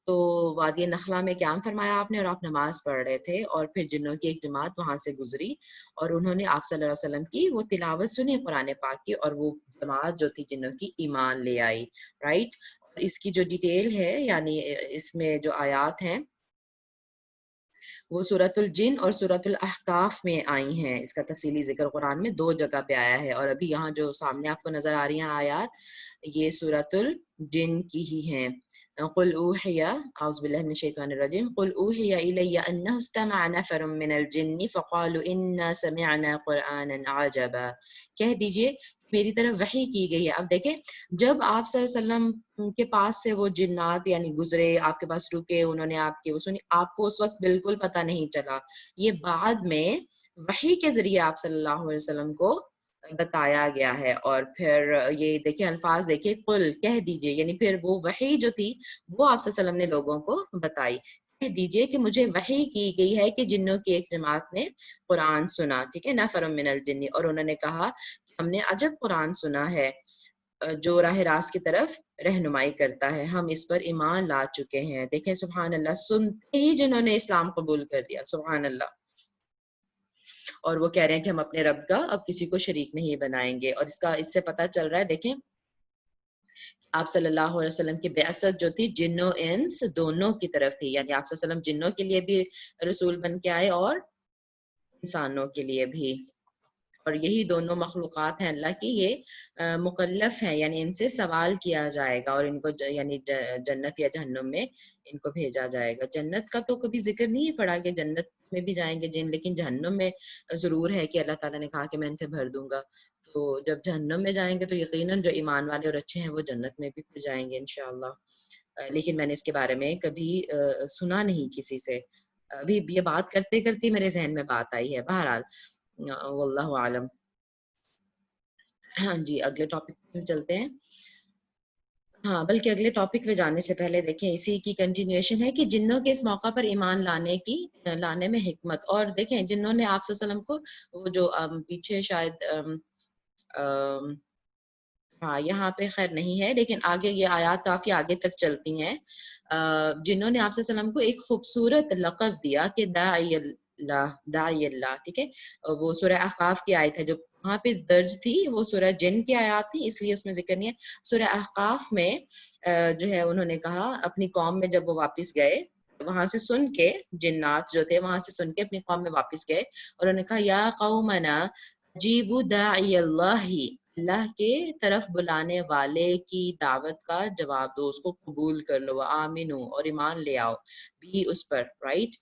تو وادی نخلا میں قیام فرمایا آپ نے اور آپ نماز پڑھ رہے تھے، اور پھر جنوں کی ایک جماعت وہاں سے گزری اور انہوں نے آپ صلی اللہ علیہ وسلم کی وہ تلاوت سنی قرآن پاک کی، اور وہ جماعت جو تھی جنوں کی ایمان لے آئی. رائٹ، اور اس کی جو ڈیٹیل ہے یعنی اس میں جو آیات ہیں وہ سورۃ الجن اور سورۃ الاحقاف میں آئی ہیں. اس کا تفصیلی ذکر قرآن میں 2 جگہ پہ آیا ہے، اور ابھی یہاں جو سامنے آپ کو نظر آ رہی ہیں آیات یہ سورۃ الجن کی ہی ہیں. قل اوحی اعوذ باللہ من الشیطان الرجیم قل اوحی الی انہ استمع نفر من الجن فقالوا انا سمعنا قرآنا عجبا. کہہ دیجئے میری طرف وحی کی گئی ہے. اب دیکھیں جب آپ صلی اللہ علیہ وسلم کے پاس سے وہ جنات یعنی گزرے، آپ کے پاس رکے، انہوں نے آپ کی وہ سنی، آپ کو اس وقت بالکل پتہ نہیں چلا. یہ بعد میں وحی کے ذریعے آپ صلی اللہ علیہ وسلم کو بتایا گیا ہے. اور پھر یہ دیکھیں الفاظ دیکھیں قل کہہ دیجئے، یعنی پھر وہ وحی جو تھی وہ آپ صلی اللہ علیہ وسلم نے لوگوں کو بتائی. کہہ دیجئے کہ مجھے وحی کی گئی ہے کہ جنوں کی ایک جماعت نے قرآن سنا، ٹھیک ہے، نفر من الجن، اور انہوں نے کہا ہم نے عجب قرآن سنا ہے جو راہ راست کی طرف رہنمائی کرتا ہے، ہم اس پر ایمان لا چکے ہیں. دیکھیں سبحان اللہ، سنتے ہی جنہوں نے اسلام قبول کر لیا، سبحان اللہ، اور وہ کہہ رہے ہیں کہ ہم اپنے رب کا اب کسی کو شریک نہیں بنائیں گے. اور اس سے پتہ چل رہا ہے دیکھیں آپ صلی اللہ علیہ وسلم کی بعثت جو تھی جنوں انس دونوں کی طرف تھی، یعنی آپ صلی اللہ علیہ وسلم جنوں کے لیے بھی رسول بن کے آئے اور انسانوں کے لیے بھی. اور یہی دونوں مخلوقات ہیں اللہ کی، یہ مکلف ہیں، یعنی ان سے سوال کیا جائے گا اور ان کو یعنی جنت یا جہنم میں ان کو بھیجا جائے گا۔ جنت کا تو کبھی ذکر نہیں پڑا کہ جنت میں بھی جائیں گے جن، لیکن جہنم میں ضرور ہے کہ اللہ تعالیٰ نے کہا کہ میں ان سے بھر دوں گا۔ تو جب جہنم میں جائیں گے تو یقیناً جو ایمان والے اور اچھے ہیں وہ جنت میں بھی پھر جائیں گے انشاءاللہ۔ لیکن میں نے اس کے بارے میں کبھی سنا نہیں کسی سے، ابھی یہ بات کرتے کرتے میرے ذہن میں بات آئی ہے۔ بہرحال واللہ عالم۔ ہاں جی، اگلے ٹاپک پہ چلتے ہیں۔ ہاں، بلکہ اگلے ٹاپک پہ جانے سے پہلے دیکھیں اسی کی کنٹینیوشن ہے کہ جنوں کے اس موقع پر ایمان لانے میں حکمت، اور دیکھیں جنہوں نے آپ صلی اللہ علیہ وسلم کو وہ جو پیچھے شاید ہاں یہاں پہ خیر نہیں ہے، لیکن آگے یہ آیات کافی آگے تک چلتی ہیں، جنہوں نے آپ صلی اللہ علیہ وسلم کو ایک خوبصورت لقب دیا کہ داعی اللہ، ٹھیک ہے، وہ سورہ احقاف کی آیت ہے جو وہاں پہ درج تھی، وہ سورہ جن کی آیات تھی اس لیے اس میں ذکر نہیں ہے۔ سورہ احقاف میں جو ہے انہوں نے کہا اپنی قوم میں جب وہ واپس گئے، وہاں سے سن کے، جنات جو تھے وہاں سے سن کے اپنی قوم میں واپس گئے اور انہوں نے کہا یا قومنا اجیبوا داعی اللہ کے طرف بلانے والے کی دعوت کا جواب دو، اس کو قبول کر لو، آمنو اور ایمان لے آؤ بھی اس پر، رائٹ۔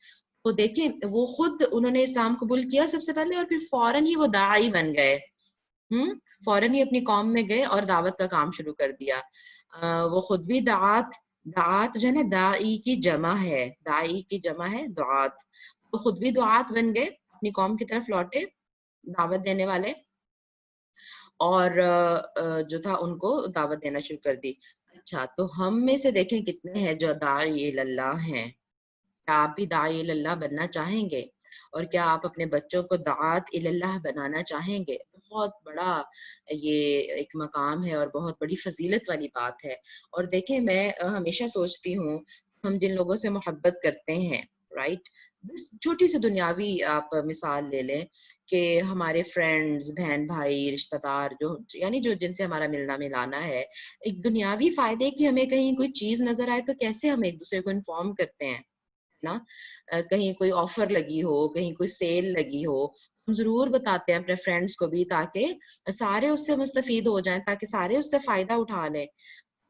تو دیکھیں وہ خود انہوں نے اسلام قبول کیا سب سے پہلے، اور پھر فوراً ہی وہ داعی بن گئے، فوراً ہی اپنی قوم میں گئے اور دعوت کا کام شروع کر دیا۔ وہ خود بھی دعات جو ہے نا، داعی کی جمع ہے، داعی کی جمع ہے دعات، وہ خود بھی دعات بن گئے، اپنی قوم کی طرف لوٹے دعوت دینے والے، اور جو تھا ان کو دعوت دینا شروع کر دی۔ اچھا، تو ہم میں سے دیکھیں کتنے ہیں جو داعی اللہ ہیں؟ کیا آپ بھی داعی اللہ بننا چاہیں گے؟ اور کیا آپ اپنے بچوں کو دعات اللہ بنانا چاہیں گے؟ بہت بڑا یہ ایک مقام ہے اور بہت بڑی فضیلت والی بات ہے۔ اور دیکھیں میں ہمیشہ سوچتی ہوں، ہم جن لوگوں سے محبت کرتے ہیں، رائٹ، بس چھوٹی سی دنیاوی آپ مثال لے لیں کہ ہمارے فرینڈز، بہن بھائی، رشتہ دار جو یعنی جو جن سے ہمارا ملنا ملانا ہے، ایک دنیاوی فائدے کی ہمیں کہیں کوئی چیز نظر آئے تو کیسے ہم ایک دوسرے کو انفارم کرتے ہیں نا، کہیں کوئی آفر لگی ہو، کہیں کوئی سیل لگی ہو، ہم ضرور بتاتے ہیں اپنے فرینڈس کو بھی تاکہ سارے اس سے مستفید ہو جائیں، تاکہ سارے اس سے فائدہ اٹھا لیں۔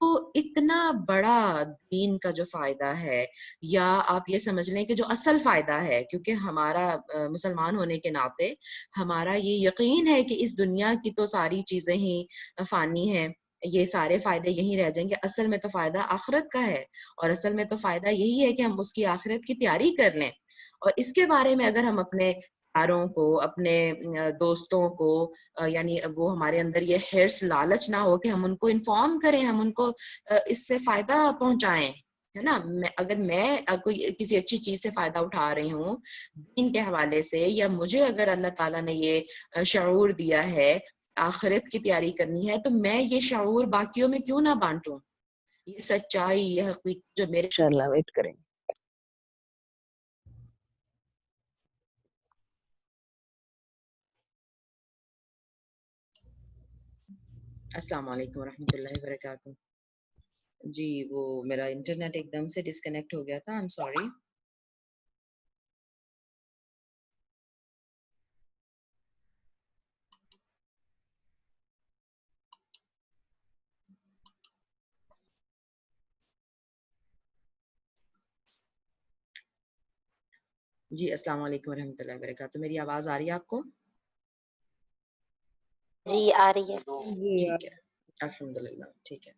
تو اتنا بڑا دین کا جو فائدہ ہے، یا آپ یہ سمجھ لیں کہ جو اصل فائدہ ہے، کیونکہ ہمارا مسلمان ہونے کے ناطے ہمارا یہ یقین ہے کہ اس دنیا کی تو ساری چیزیں ہی فانی ہیں، یہ سارے فائدے یہیں رہ جائیں گے، اصل میں تو فائدہ آخرت کا ہے، اور اصل میں تو فائدہ یہی ہے کہ ہم اس کی آخرت کی تیاری کر لیں۔ اور اس کے بارے میں اگر ہم اپنے پیاروں کو، اپنے دوستوں کو، یعنی وہ ہمارے اندر یہ حرص لالچ نہ ہو کہ ہم ان کو انفارم کریں، ہم ان کو اس سے فائدہ پہنچائیں، ہے نا، اگر میں کوئی کسی اچھی چیز سے فائدہ اٹھا رہی ہوں دین کے حوالے سے، یا مجھے اگر اللہ تعالیٰ نے یہ شعور دیا ہے آخرت کی تیاری کرنی ہے، تو میں یہ شعور باقیوں میں کیوں نہ بانٹوں؟ یہ سچائی، یہ حقیقت جو میرے انشاءاللہ ویٹ کریں۔ السلام علیکم ورحمۃ اللہ وبرکاتہ۔ جی وہ میرا انٹرنیٹ ایک دم سے ڈسکنیکٹ ہو گیا تھا، I'm sorry۔ جی السلام علیکم ورحمۃ اللہ وبرکاتہ، میری آواز آ رہی ہے آپ کو؟ جی آ رہی ہے۔ ٹھیک ہے، الحمدللہ، ٹھیک ہے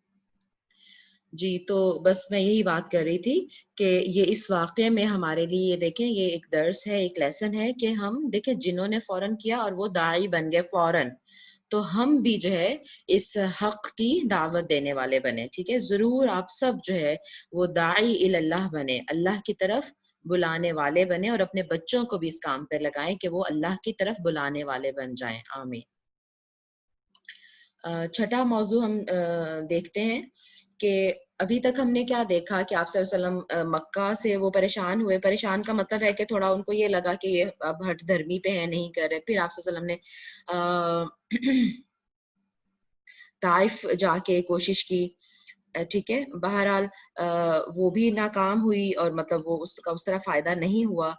جی۔ تو بس میں یہی بات کر رہی تھی کہ یہ اس واقعے میں ہمارے لیے یہ دیکھیں یہ ایک درس ہے، ایک لیسن ہے کہ ہم دیکھیں جنہوں نے فوراً کیا اور وہ داعی بن گئے فوراً، تو ہم بھی جو ہے اس حق کی دعوت دینے والے بنے، ٹھیک ہے، ضرور آپ سب جو ہے وہ داعی اللہ بنے، اللہ کی طرف بلانے والے بنے، اور اپنے بچوں کو بھی اس کام پہ لگائیں کہ وہ اللہ کی طرف بلانے والے بن جائیں، آمین۔ چھٹا موضوع ہم دیکھتے ہیں کہ ابھی تک ہم نے کیا دیکھا کہ آپ صلی اللہ علیہ وسلم مکہ سے وہ پریشان ہوئے، پریشان کا مطلب ہے کہ تھوڑا ان کو یہ لگا کہ یہ اب ہٹ دھرمی پہ ہے، نہیں کر رہے، پھر آپ صلی اللہ علیہ وسلم نے طائف جا کے کوشش کی، ٹھیک ہے، بہرحال وہ بھی ناکام ہوئی، اور مطلب وہ اس کا اس طرح فائدہ نہیں ہوا۔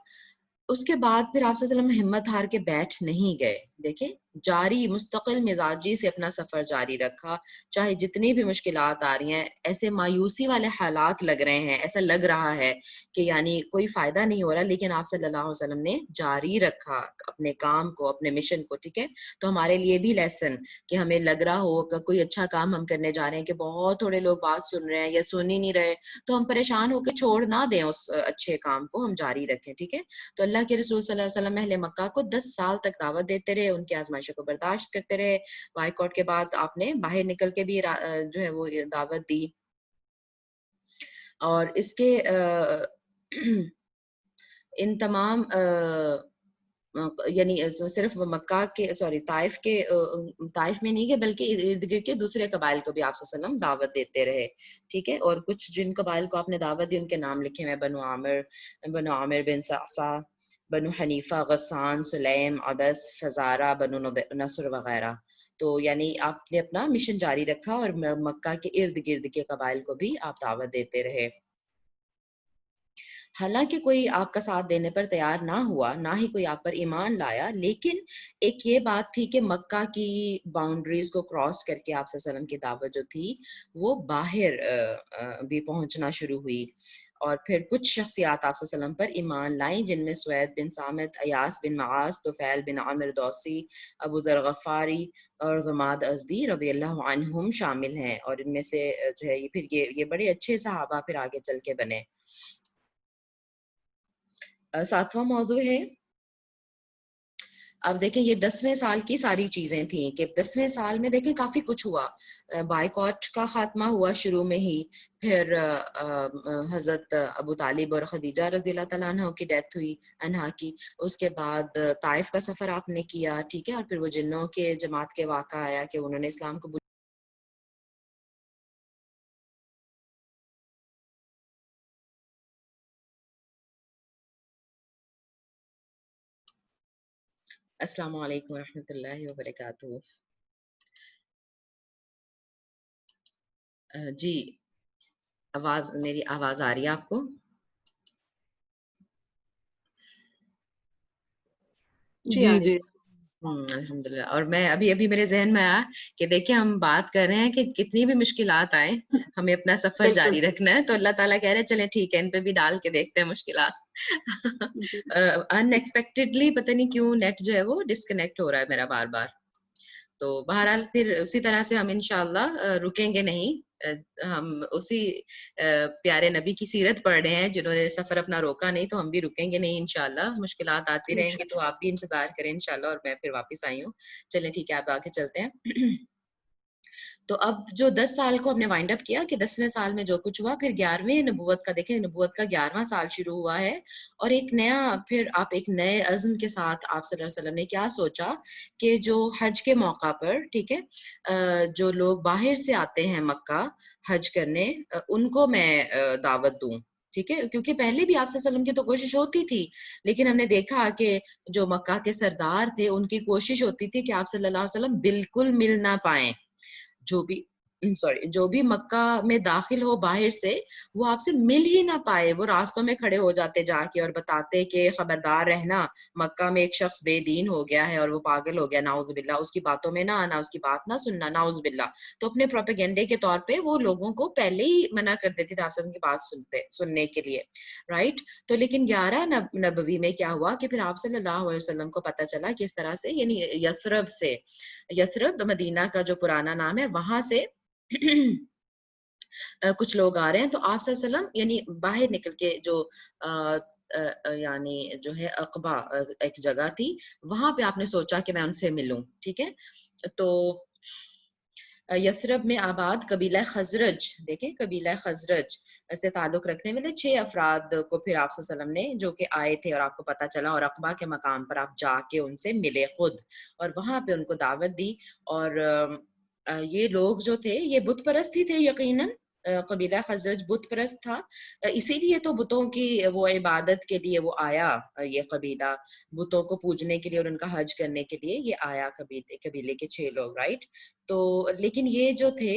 اس کے بعد پھر آپ صلی اللہ علیہ وسلم ہمت ہار کے بیٹھ نہیں گئے، دیکھیں جاری مستقل مزاجی سے اپنا سفر جاری رکھا، چاہے جتنی بھی مشکلات آ رہی ہیں، ایسے مایوسی والے حالات لگ رہے ہیں، ایسا لگ رہا ہے کہ یعنی کوئی فائدہ نہیں ہو رہا، لیکن آپ صلی اللہ علیہ وسلم نے جاری رکھا اپنے کام کو، اپنے مشن کو. ٹھیک ہے، تو ہمارے لیے بھی لیسن کہ ہمیں لگ رہا ہو کہ کوئی اچھا کام ہم کرنے جا رہے ہیں کہ بہت تھوڑے لوگ بات سن رہے ہیں یا سن ہی نہیں رہے، تو ہم پریشان ہو کے چھوڑ نہ دیں اس اچھے کام کو، ہم جاری رکھیں. ٹھیک ہے، تو اللہ کے رسول صلی اللہ علیہ وسلم اہل مکہ کو 10 سال تک دعوت دیتے رہے، ان کی آزمائشوں کو برداشت کرتے رہے. بائیکاٹ کے بعد آپ نے باہر نکل کے بھی جو ہے وہ دعوت دی. اور اس کے ان تمام یعنی صرف مکہ کے طائف میں نہیں کہ بلکہ ارد گرد کے دوسرے قبائل کو بھی آپ صلی اللہ علیہ وسلم دعوت دیتے رہے. ٹھیک ہے، اور کچھ جن قبائل کو آپ نے دعوت دی ان کے نام لکھے ہوئے، بنو عامر بن صعصع، بنو حنیفہ، غسان، سلیم، عبس، فزارہ، بنو نصر وغیرہ. تو یعنی آپ نے اپنا مشن جاری رکھا اور مکہ کے ارد گرد کے قبائل کو بھی آپ دعوت دیتے رہے. حالانکہ کوئی آپ کا ساتھ دینے پر تیار نہ ہوا، نہ ہی کوئی آپ پر ایمان لایا، لیکن ایک یہ بات تھی کہ مکہ کی باؤنڈریز کو کراس کر کے آپ صلی اللہ علیہ وسلم کی دعوت جو تھی وہ باہر بھی پہنچنا شروع ہوئی. اور پھر کچھ شخصیات آپ صلی اللہ علیہ وسلم پر ایمان لائیں، جن میں سوید بن صامت، ایاس بن معاذ، طفیل بن عامر دوسی، ابو ذر غفاری اور غماد ازدی رضی اللہ عنہم شامل ہیں. اور ان میں سے جو ہے یہ بڑے اچھے صحابہ پھر آگے چل کے بنے. 7واں موضوع ہے، اب دیکھیں یہ 10ویں سال کی ساری چیزیں تھیں کہ 10ویں سال میں دیکھیں کافی کچھ ہوا. بائیکاٹ کا خاتمہ ہوا شروع میں ہی، پھر حضرت ابو طالب اور خدیجہ رضی اللہ تعالیٰ عنہ کی ڈیتھ ہوئی، انہا کی. اس کے بعد طائف کا سفر آپ نے کیا. ٹھیک ہے، اور پھر وہ جنوں کے جماعت کے واقعہ آیا کہ انہوں نے اسلام کو السلام علیکم ورحمۃ اللہ وبرکاتہ. جی میری آواز آ رہی ہے آپ کو؟ جی جی الحمدللہ. اور میں ابھی میرے ذہن میں آیا کہ دیکھیں ہم بات کر رہے ہیں کہ کتنی بھی مشکلات آئیں ہمیں اپنا سفر جاری رکھنا ہے، تو اللہ تعالیٰ کہہ رہے ہیں چلیں ٹھیک ہے ان پہ بھی ڈال کے دیکھتے ہیں مشکلات. ان ایکسپیکٹڈلی پتہ نہیں کیوں نیٹ جو ہے وہ ڈسکنیکٹ ہو رہا ہے میرا بار بار. تو بہرحال پھر اسی طرح سے ہم انشاءاللہ رکیں گے نہیں، ہم اسی پیارے نبی کی سیرت پڑھ رہے ہیں جنہوں نے سفر اپنا روکا نہیں، تو ہم بھی رکیں گے نہیں انشاءاللہ. مشکلات آتی رہیں گی تو آپ بھی انتظار کریں انشاءاللہ، اور میں پھر واپس آئی ہوں. چلیں ٹھیک ہے، آپ آگے چلتے ہیں. تو اب جو 10 سال کو ہم نے وائنڈ اپ کیا کہ 10ویں سال میں جو کچھ ہوا، پھر 11ویں نبوت کا دیکھیں، نبوت کا 11واں سال شروع ہوا ہے، اور ایک نیا پھر آپ ایک نئے عزم کے ساتھ آپ صلی اللہ علیہ وسلم نے کیا سوچا کہ جو حج کے موقع پر، ٹھیک ہے، جو لوگ باہر سے آتے ہیں مکہ حج کرنے، ان کو میں دعوت دوں. ٹھیک ہے، کیونکہ پہلے بھی آپ صلی اللہ علیہ وسلم کی تو کوشش ہوتی تھی، لیکن ہم نے دیکھا کہ جو مکہ کے سردار تھے ان کی کوشش ہوتی تھی کہ آپ صلی اللہ علیہ وسلم بالکل مل نہ پائیں. جو بھی مکہ میں داخل ہو باہر سے، وہ آپ سے مل ہی نہ پائے. وہ راستوں میں کھڑے ہو جاتے جا کے اور بتاتے کہ خبردار رہنا، مکہ میں ایک شخص بے دین ہو گیا ہے اور وہ پاگل ہو گیا، ناؤذ باللہ، اس کی باتوں میں نہ آنا، اس کی بات نہ سننا، ناؤذ باللہ. تو اپنے پروپیگنڈے کے طور پہ وہ لوگوں کو پہلے ہی منع کر دیتے تھے آپ سے کی بات سننے کے لیے، رائٹ. تو لیکن 11 نبوی میں کیا ہوا کہ پھر آپ صلی اللہ علیہ وسلم کو پتہ چلا کہ اس طرح سے، یعنی یثرب مدینہ کا جو پرانا نام ہے، وہاں سے کچھ لوگ آ رہے ہیں. تو آپ صلی اللہ علیہ وسلم یعنی باہر نکل کے یعنی جو ہے عقبہ ایک جگہ تھی، وہاں پہ آپ نے سوچا کہ میں ان سے ملوں. ٹھیک ہے، تو یثرب میں آباد قبیلہ خزرج، دیکھیں قبیلہ خزرج سے تعلق رکھنے والے 6 افراد کو پھر آپ صلی اللہ علیہ وسلم نے جو کہ آئے تھے اور آپ کو پتا چلا، اور عقبہ کے مقام پر آپ جا کے ان سے ملے خود، اور وہاں پہ ان کو دعوت دی. اور یہ لوگ جو تھے یہ بت پرست ہی تھے یقیناً. قبیلہ خزرج بت پرست تھا، اسی لیے تو بتوں کی وہ عبادت کے لیے وہ آیا، یہ قبیلہ بتوں کو پوجنے کے لیے اور ان کا حج کرنے کے لیے یہ آیا، قبیلے کے 6 لوگ، رائٹ. تو لیکن یہ جو تھے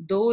2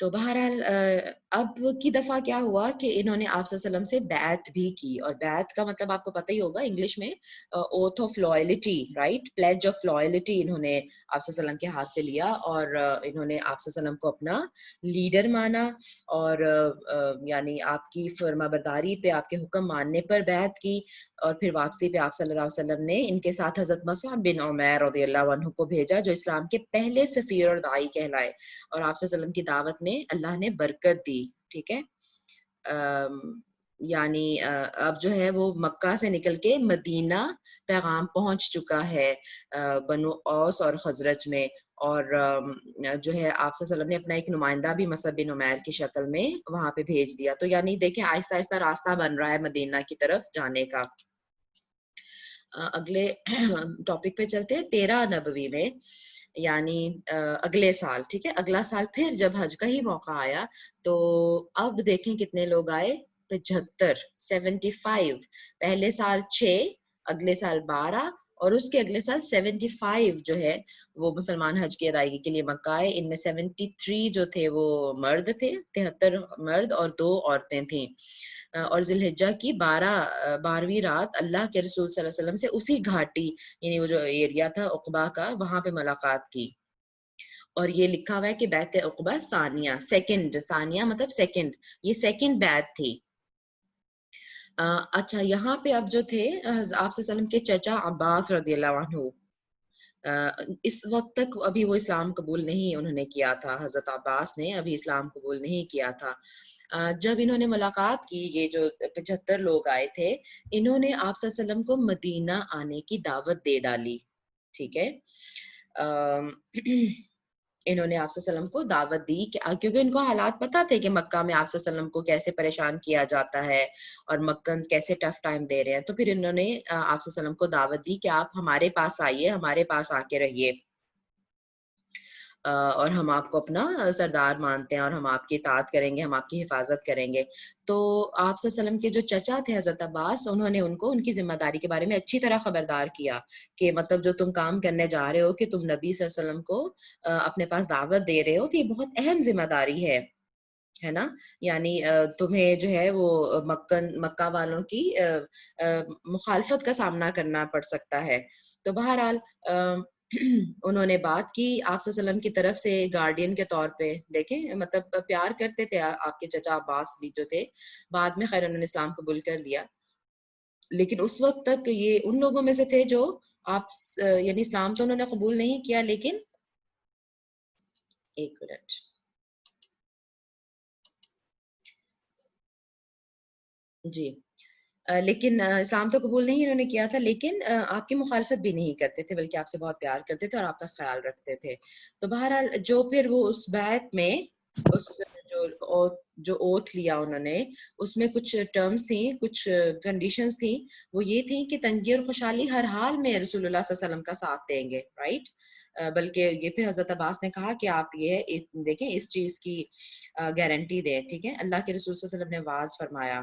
تو بہرحال اب کی دفعہ کیا ہوا کہ انہوں نے آپ صلی اللہ علیہ وسلم سے بیعت بھی کی، اور بیعت کا مطلب آپ کو پتہ ہی ہوگا انگلش میں oath of loyalty, right, pledge of loyalty انہوں نے آپ صلی اللہ علیہ وسلم کے ہاتھ پہ لیا، اور انہوں نے آپ صلی اللہ علیہ وسلم کو اپنا لیڈر مانا، اور یعنی آپ کی فرما برداری پہ، آپ کے حکم ماننے پر بیعت کی، اور پھر واپسی پہ آپ صلی اللہ علیہ وسلم نے ان کے ساتھ حضرت مصعب بن عمیر رضی اللہ عنہ کو بھیجا، جو اسلام کے پہلے سفیر اور داعی کہلائے، اور آپ صلی اللہ علیہ وسلم کی دعوت میں اللہ نے برکت دی، ٹھیک ہے۔ یعنی اب جو ہے وہ مکہ سے نکل کے مدینہ پیغام پہنچ چکا ہے بنو اوس اور خزرج میں، اور جو ہے آپ صلی اللہ علیہ وسلم نے اپنا ایک نمائندہ بھی مصعب بن عمیر کی شکل میں وہاں پہ بھیج دیا۔ تو یعنی دیکھیں آہستہ آہستہ راستہ بن رہا ہے مدینہ کی طرف جانے کا۔ اگلے ٹاپک پہ چلتے ہیں۔ 13 نبوی میں یعنی اگلے سال، ٹھیک ہے، اگلا سال پھر جب حج کا ہی موقع آیا تو اب دیکھیں کتنے لوگ آئے، 75، 75۔ پہلے سال 6، اگلے سال 12، اور اس کے اگلے سال 75 جو ہے وہ مسلمان حج کی ادائیگی کے لیے مکہ آئے۔ ان میں 73 جو تھے وہ مرد تھے، 73 مرد اور 2 عورتیں تھیں، اور ذی الحجہ کی 12ویں رات اللہ کے رسول صلی اللہ علیہ وسلم سے اسی گھاٹی، یعنی وہ جو ایریا تھا عقبہ کا، وہاں پہ ملاقات کی، اور یہ لکھا ہوا ہے کہ بیعت عقبہ ثانیہ، سیکنڈ، ثانیہ مطلب سیکنڈ، یہ سیکنڈ بیعت تھی۔ اچھا یہاں پہ اب جو تھے آپ صلی اللہ علیہ وسلم کے چچا عباس رضی اللہ عنہ، اس وقت تک ابھی وہ اسلام قبول نہیں انہوں نے کیا تھا، حضرت عباس نے ابھی اسلام قبول نہیں کیا تھا۔ جب انہوں نے ملاقات کی، یہ جو 75 لوگ آئے تھے، انہوں نے آپ صلی اللہ علیہ وسلم کو مدینہ آنے کی دعوت دے ڈالی، ٹھیک ہے۔ انہوں نے آپ صلی اللہ علیہ وسلم کو دعوت دی کہ کیونکہ ان کو حالات پتہ تھے کہ مکہ میں آپ صلی اللہ علیہ وسلم کو کیسے پریشان کیا جاتا ہے اور مککنز کیسے ٹف ٹائم دے رہے ہیں، تو پھر انہوں نے آپ صلی اللہ علیہ وسلم کو دعوت دی کہ آپ ہمارے پاس آئیے، ہمارے پاس آ کے رہیے، اور ہم آپ کو اپنا سردار مانتے ہیں، اور ہم آپ کی اطاعت کریں گے، ہم آپ کی حفاظت کریں گے۔ تو آپ صلی اللہ علیہ وسلم کے جو چچا تھے حضرت عباس، انہوں نے ان کو ان کی ذمہ داری کے بارے میں اچھی طرح خبردار کیا کہ مطلب جو تم کام کرنے جا رہے ہو کہ تم نبی صلی اللہ علیہ وسلم کو اپنے پاس دعوت دے رہے ہو، تو یہ بہت اہم ذمہ داری ہے نا، یعنی تمہیں جو ہے وہ مکہ والوں کی مخالفت کا سامنا کرنا پڑ سکتا ہے۔ تو بہرحال انہوں نے بات کی آپ صلی اللہ علیہ وسلم کی طرف سے گارڈین کے طور پہ، دیکھیں مطلب پیار کرتے تھے آپ کے چچا عباس بھی جو تھے، بعد میں خیر انہوں نے اسلام قبول کر لیا، لیکن اس وقت تک یہ ان لوگوں میں سے تھے جو آپ یعنی اسلام تو انہوں نے قبول نہیں کیا، لیکن ایک منٹ جی، لیکن اسلام تو قبول نہیں انہوں نے کیا تھا، لیکن آپ کی مخالفت بھی نہیں کرتے تھے، بلکہ آپ سے بہت پیار کرتے تھے اور آپ کا خیال رکھتے تھے۔ تو بہرحال جو پھر وہ اس بیعت میں اس جو اوتھ لیا انہوں نے، اس میں کچھ ٹرمز تھیں، کچھ کنڈیشنز تھیں، وہ یہ تھیں کہ تنگی اور خوشحالی ہر حال میں رسول اللہ صلی اللہ علیہ وسلم کا ساتھ دیں گے، رائٹ۔ بلکہ یہ پھر حضرت عباس نے کہا کہ آپ یہ دیکھیں اس چیز کی گارنٹی دیں، ٹھیک ہے۔ اللہ کے رسول صلی اللہ علیہ وسلم نے واضح فرمایا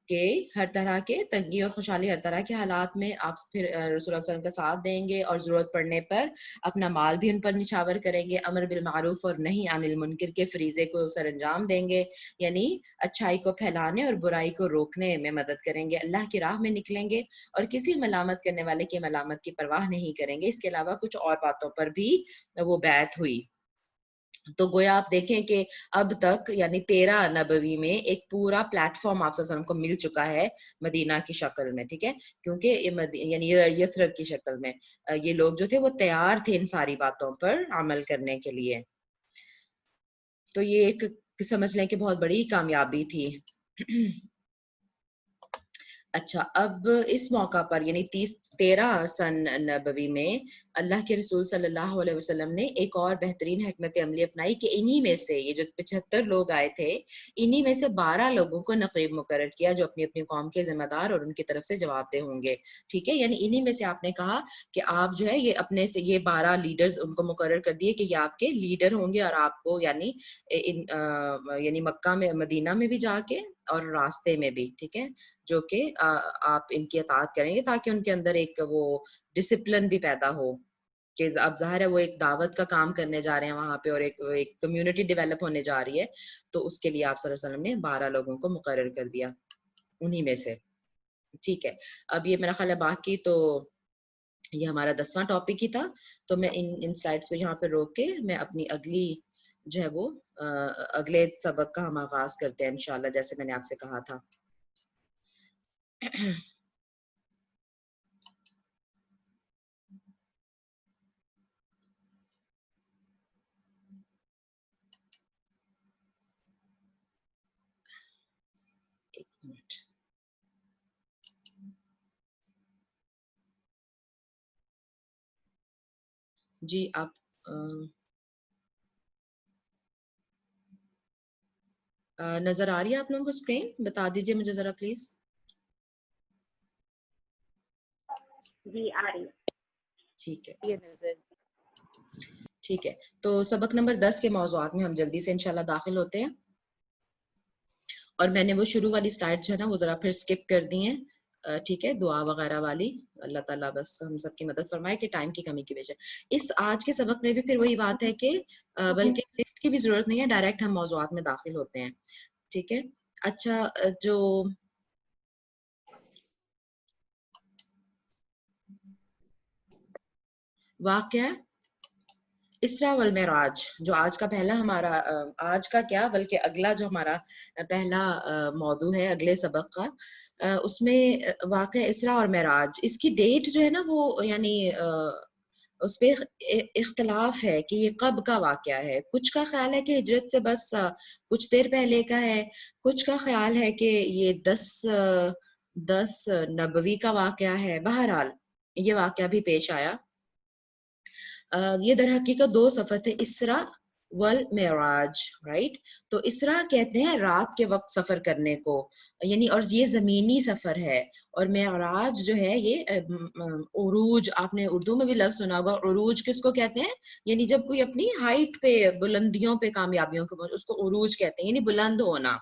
کہ ہر طرح کے تنگی اور خوشحالی، ہر طرح کے حالات میں آپ پھر رسول اللہ صلی اللہ علیہ وسلم کا ساتھ دیں گے، اور ضرورت پڑنے پر اپنا مال بھی ان پر نچھاور کریں گے، امر بالمعروف اور نہی عن المنکر کے فریضے کو سر انجام دیں گے، یعنی اچھائی کو پھیلانے اور برائی کو روکنے میں مدد کریں گے، اللہ کی راہ میں نکلیں گے اور کسی ملامت کرنے والے کی ملامت کی پرواہ نہیں کریں گے۔ اس کے علاوہ کچھ اور باتوں پر بھی وہ بیعت ہوئی۔ تو گویا آپ دیکھیں کہ اب تک یعنی 13 نبوی میں ایک پورا پلیٹ فارم آپ صلی اللہ علیہ وسلم کو مل چکا ہے مدینہ کی شکل میں، ٹھیک ہے، کیونکہ یعنی یثرب کی شکل میں یہ لوگ جو تھے وہ تیار تھے ان ساری باتوں پر عمل کرنے کے لیے۔ تو یہ ایک سمجھ لیں کہ بہت بڑی کامیابی تھی۔ اچھا اب اس موقع پر یعنی 13 سن نبوی میں اللہ کے رسول صلی اللہ علیہ وسلم نے ایک اور بہترین حکمت عملی اپنائی کہ انہی میں سے یہ جو 75 لوگ آئے تھے، انہی میں سے 12 لوگوں کو نقیب مقرر کیا جو اپنی اپنی قوم کے ذمہ دار اور ان کی طرف سے جواب دہ ہوں گے، ٹھیک ہے۔ یعنی انہی میں سے آپ نے کہا کہ آپ جو ہے یہ اپنے سے یہ 12 لیڈرز ان کو مقرر کر دیے کہ یہ آپ کے لیڈر ہوں گے، اور آپ کو یعنی یعنی مکہ میں مدینہ میں بھی جا کے اور راستے میں بھی، ٹھیک ہے، جو کہ آپ ان کی اطاعت کریں گے تاکہ ان کے اندر ایک وہ ڈسپلن بھی پیدا ہو۔ کہ اب ظاہر ہے وہ ایک دعوت کا کام کرنے جا رہے ہیں وہاں پہ اور ایک کمیونٹی ڈیولپ ہونے جا رہی ہے، تو اس کے لیے آپ صلی اللہ علیہ وسلم نے 12 لوگوں کو مقرر کر دیا انہی میں سے. ٹھیک ہے، اب یہ میرا خیال ہے باقی تو یہ ہمارا 10واں ٹاپک ہی تھا. تو میں ان سلائڈس پہ یہاں پہ روک کے میں اپنی اگلی جو ہے وہ اگلے سبق کا ہم آغاز کرتے ہیں انشاءاللہ، جیسے میں نے آپ سے کہا تھا. ایک منٹ. جی آپ نظر آ رہی ہے آپ لوگوں کو اسکرین؟ بتا دیجیے مجھے ذرا پلیز. جی آ رہی ہے. ٹھیک ہے یہ نظر. ٹھیک ہے، تو سبق نمبر 10 کے موضوعات میں ہم جلدی سے انشاءاللہ داخل ہوتے ہیں. اور میں نے وہ شروع والی سلائڈ جو ہے نا وہ ذرا پھر سکپ کر دی ہیں، ٹھیک ہے، دعا وغیرہ والی. اللہ تعالیٰ بس ہم سب کی مدد فرمائے کہ ٹائم کی کمی کی وجہ. اس آج کے سبق میں بھی پھر وہی بات ہے کہ بلکہ لسٹ کی بھی ضرورت نہیں ہے، ڈائریکٹ ہم موضوعات میں داخل ہوتے ہیں. ٹھیک ہے. اچھا، جو واقعہ اسراء والمعراج جو آج کا پہلا ہمارا آج کا کیا بلکہ اگلا جو ہمارا پہلا موضوع ہے اگلے سبق کا، اس میں واقعہ اسراء اور معراج، اس کی ڈیٹ جو ہے نا وہ یعنی اس پہ اختلاف ہے کہ یہ کب کا واقعہ ہے. کچھ کا خیال ہے کہ ہجرت سے بس کچھ دیر پہلے کا ہے، کچھ کا خیال ہے کہ یہ 10 نبوی کا واقعہ ہے. بہرحال یہ واقعہ بھی پیش آیا. یہ در حقیقت 2 سفر تھے، اسراء والمعراج، رائٹ. تو اسراء کہتے ہیں رات کے وقت سفر کرنے کو، یعنی اور یہ زمینی سفر ہے. اور معراج جو ہے یہ عروج، آپ نے اردو میں بھی لفظ سنا ہوگا عروج کس کو کہتے ہیں، یعنی جب کوئی اپنی ہائٹ پہ بلندیوں پہ کامیابیوں کو اس کو عروج کہتے ہیں، یعنی بلند ہونا.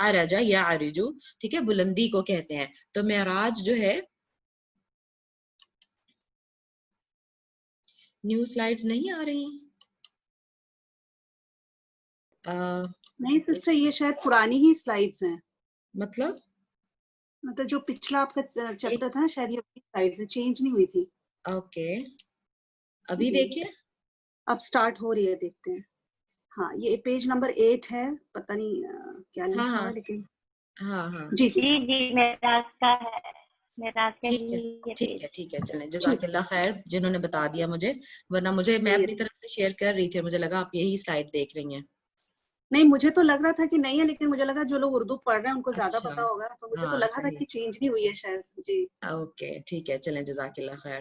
عرجا یا عرجو، ٹھیک ہے، بلندی کو کہتے ہیں. تو معراج جو ہے، نیو سلائیڈز نہیں آ رہی؟ نہیں سسٹر، یہ شاید پرانی ہی سلائیڈز ہیں. مطلب جو پچھلا آپ کا چیپٹر تھا نا، شاید یہ سلائیڈز چینج نہیں ہوئی تھی. اوکے، ابھی جی دیکھیے. اب سٹارٹ ہو رہی ہے، دیکھتے ہیں. ہاں یہ پیج نمبر 8 ہے، پتہ نہیں کیا ہاں لکھا ہاں ہوا لیکن ہاں ہاں جی جی جی جی معراج کا ہے، معراج کا ٹھیک ہی ہے یہ ٹھیک پیج. ہے ٹھیک ہے. چلیں ٹھیک جزاک اللہ خیر جنہوں نے بتا دیا مجھے، ورنہ مجھے میں ہے. اپنی طرف سے شیئر کر رہی تھی، مجھے لگا آپ یہی سلائیڈ دیکھ رہی ہیں. نہیں مجھے تو لگ رہا تھا کہ نہیں ہے، لیکن مجھے لگا جو لوگ اردو پڑھ رہے ہیں ان کو زیادہ اچھا، پتا ہوگا، تو مجھے تو ہاں لگا تھا صحیح. کہ چینج نہیں ہوئی ہے شاید. جی اوکے ٹھیک ہے، چلیں جزاک اللہ خیر.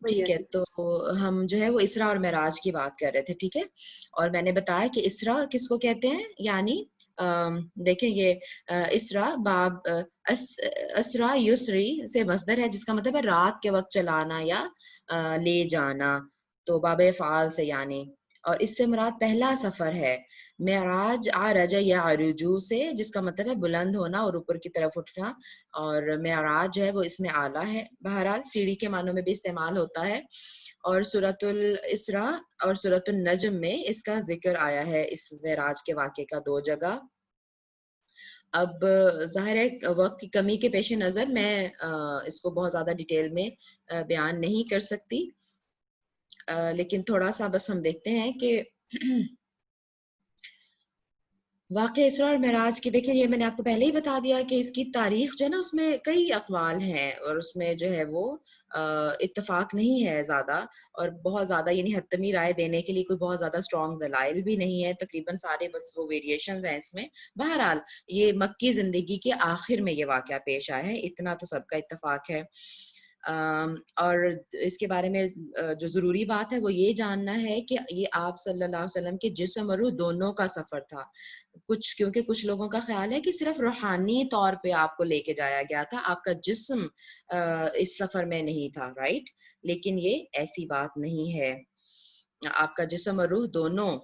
وہی ٹھیک ہے، تو ہے. ہم جو ہے وہ اسراء اور معراج کی بات کر رہے تھے. ٹھیک ہے، اور میں نے بتایا کہ اسراء کس کو کہتے ہیں، یعنی دیکھیں یہ اسراء باب اسراء یسری سے مصدر ہے، جس کا مطلب ہے رات کے وقت چلانا یا لے جانا. تو باب فعال سے یعنی، اور اس سے مراد پہلا سفر ہے. معراج عرج یا عرجو سے، جس کا مطلب ہے بلند ہونا اور اوپر کی طرف اٹھنا. اور معراج جو ہے وہ اس میں اعلیٰ ہے، بہرحال سیڑھی کے معنوں میں بھی استعمال ہوتا ہے. اور سورۃ الاسراء اور سورۃ النجم میں اس کا ذکر آیا ہے، اس معراج کے واقعے کا 2 جگہ. اب ظاہر ہے وقت کی کمی کے پیش نظر میں اس کو بہت زیادہ ڈیٹیل میں بیان نہیں کر سکتی، لیکن تھوڑا سا بس ہم دیکھتے ہیں کہ واقعہ اسراء اور معراج کی. دیکھیں یہ میں نے آپ کو پہلے ہی بتا دیا کہ اس کی تاریخ جو ہے نا اس میں کئی اقوال ہیں، اور اس میں جو ہے وہ اتفاق نہیں ہے زیادہ، اور بہت زیادہ یعنی حتمی رائے دینے کے لیے کوئی بہت زیادہ اسٹرانگ دلائل بھی نہیں ہے. تقریباً سارے بس وہ ویریشنز ہیں اس میں. بہرحال یہ مکی زندگی کے آخر میں یہ واقعہ پیش آیا ہے، اتنا تو سب کا اتفاق ہے. اور اس کے بارے میں جو ضروری بات ہے وہ یہ جاننا ہے کہ یہ آپ صلی اللہ علیہ وسلم کے جسم اور روح دونوں کا سفر تھا. کیونکہ کچھ لوگوں کا خیال ہے کہ صرف روحانی طور پہ آپ کو لے کے جایا گیا تھا، آپ کا جسم اس سفر میں نہیں تھا، رائٹ. لیکن یہ ایسی بات نہیں ہے، آپ کا جسم اور روح دونوں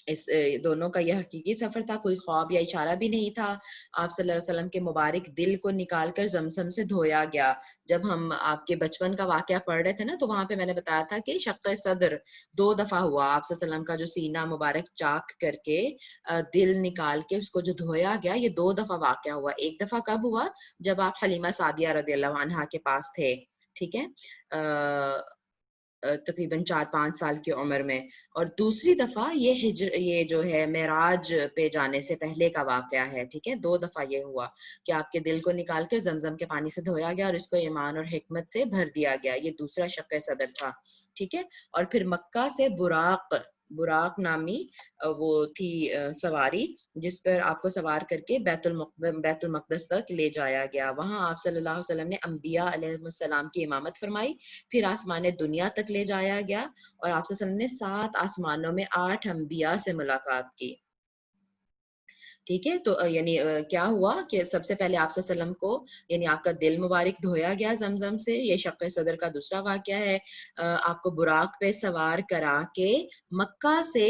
اس دونوں کا یہ حقیقی سفر تھا، کوئی خواب یا اشارہ بھی نہیں تھا. آپ صلی اللہ علیہ وسلم کے مبارک دل کو نکال کر زمزم سے دھویا گیا. جب ہم آپ کے بچپن کا واقعہ پڑھ رہے تھے نا، تو وہاں پہ میں نے بتایا تھا کہ شق صدر 2 دفعہ ہوا. آپ صلی اللہ علیہ وسلم کا جو سینہ مبارک چاک کر کے دل نکال کے اس کو جو دھویا گیا، یہ 2 دفعہ واقعہ ہوا. ایک دفعہ کب ہوا؟ جب آپ حلیمہ سعدیہ رضی اللہ عنہا کے پاس تھے، ٹھیک ہے، تقریباً 4-5 سال کی عمر میں. اور دوسری دفعہ یہ جو ہے معراج پہ جانے سے پہلے کا واقعہ ہے، ٹھیک ہے. 2 دفعہ یہ ہوا کہ آپ کے دل کو نکال کر زمزم کے پانی سے دھویا گیا اور اس کو ایمان اور حکمت سے بھر دیا گیا. یہ دوسرا شق صدر تھا، ٹھیک ہے. اور پھر مکہ سے براق نامی وہ تھی سواری، جس پر آپ کو سوار کر کے بیت المقدس تک لے جایا گیا. وہاں آپ صلی اللہ علیہ وسلم نے انبیاء علیہ السلام کی امامت فرمائی. پھر آسمان دنیا تک لے جایا گیا اور آپ صلی اللہ علیہ وسلم نے 7 آسمانوں میں 8 انبیاء سے ملاقات کی. ٹھیک ہے. تو یعنی کیا ہوا کہ سب سے پہلے آپ صلی اللہ علیہ وسلم کو یعنی آپ کا دل مبارک دھویا گیا زمزم سے. یہ شق صدر کا دوسرا واقعہ ہے. آپ کو براق پہ سوار کرا کے مکہ سے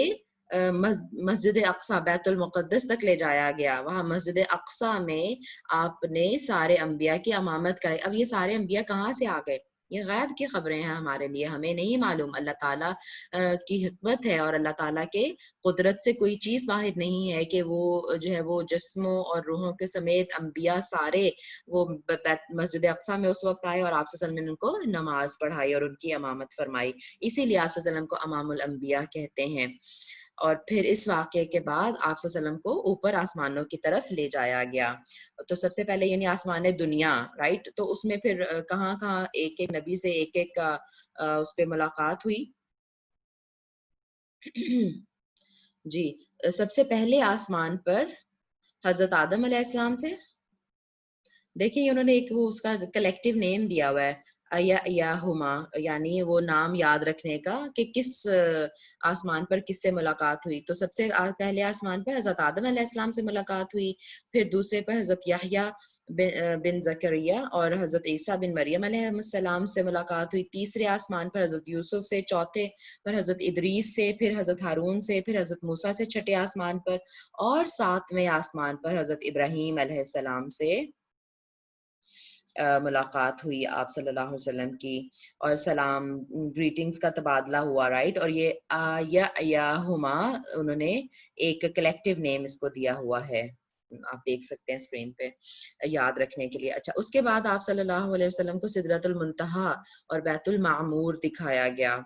مسجد اقصی بیت المقدس تک لے جایا گیا. وہاں مسجد اقصی میں آپ نے سارے انبیاء کی امامت کرائی. اب یہ سارے انبیاء کہاں سے آ گئے؟ یہ غیب کی خبریں ہیں ہمارے لیے، ہمیں نہیں معلوم. اللہ تعالیٰ کی حکمت ہے اور اللہ تعالیٰ کے قدرت سے کوئی چیز باہر نہیں ہے کہ وہ جو ہے وہ جسموں اور روحوں کے سمیت انبیاء سارے وہ مسجد اقصی میں اس وقت آئے اور آپ صلی اللہ علیہ وسلم نے ان کو نماز پڑھائی اور ان کی امامت فرمائی. اسی لیے آپ صلی اللہ علیہ وسلم کو امام الانبیاء کہتے ہیں. اور پھر اس واقعے کے بعد آپ صلی اللہ علیہ وسلم کو اوپر آسمانوں کی طرف لے جایا گیا. تو سب سے پہلے یعنی آسمان دنیا، رائٹ. تو اس میں پھر کہاں کہاں ایک ایک نبی سے ایک ایک کا اس پہ ملاقات ہوئی. جی، سب سے پہلے آسمان پر حضرت آدم علیہ السلام سے. دیکھیے انہوں نے ایک وہ اس کا کلیکٹیو نیم دیا ہوا ہے ایاہما، یعنی وہ نام یاد رکھنے کا کہ کس آسمان پر کس سے ملاقات ہوئی. تو سب سے پہلے آسمان پر حضرت آدم علیہ السلام سے ملاقات ہوئی. پھر دوسرے پر حضرت یحییٰ بن زکریا اور حضرت عیسیٰ بن مریم علیہ السلام سے ملاقات ہوئی. تیسرے آسمان پر حضرت یوسف سے. چوتھے پر حضرت ادریس سے. پھر حضرت ہارون سے. پھر حضرت موسیٰ سے چھٹے آسمان پر. اور 7ویں آسمان پر حضرت ابراہیم علیہ السلام سے ملاقات ہوئی آپ صلی اللہ علیہ وسلم کی. اور سلام گریٹنگز کا تبادلہ ہوا، رائٹ. اور یہ ایاہما انہوں نے ایک کلیکٹیو نیم اس کو دیا ہوا ہے، آپ دیکھ سکتے ہیں اسکرین پہ یاد رکھنے کے لیے. اچھا، اس کے بعد آپ صلی اللہ علیہ وسلم کو سدرۃ المنتہا اور بیت المعمور دکھایا گیا.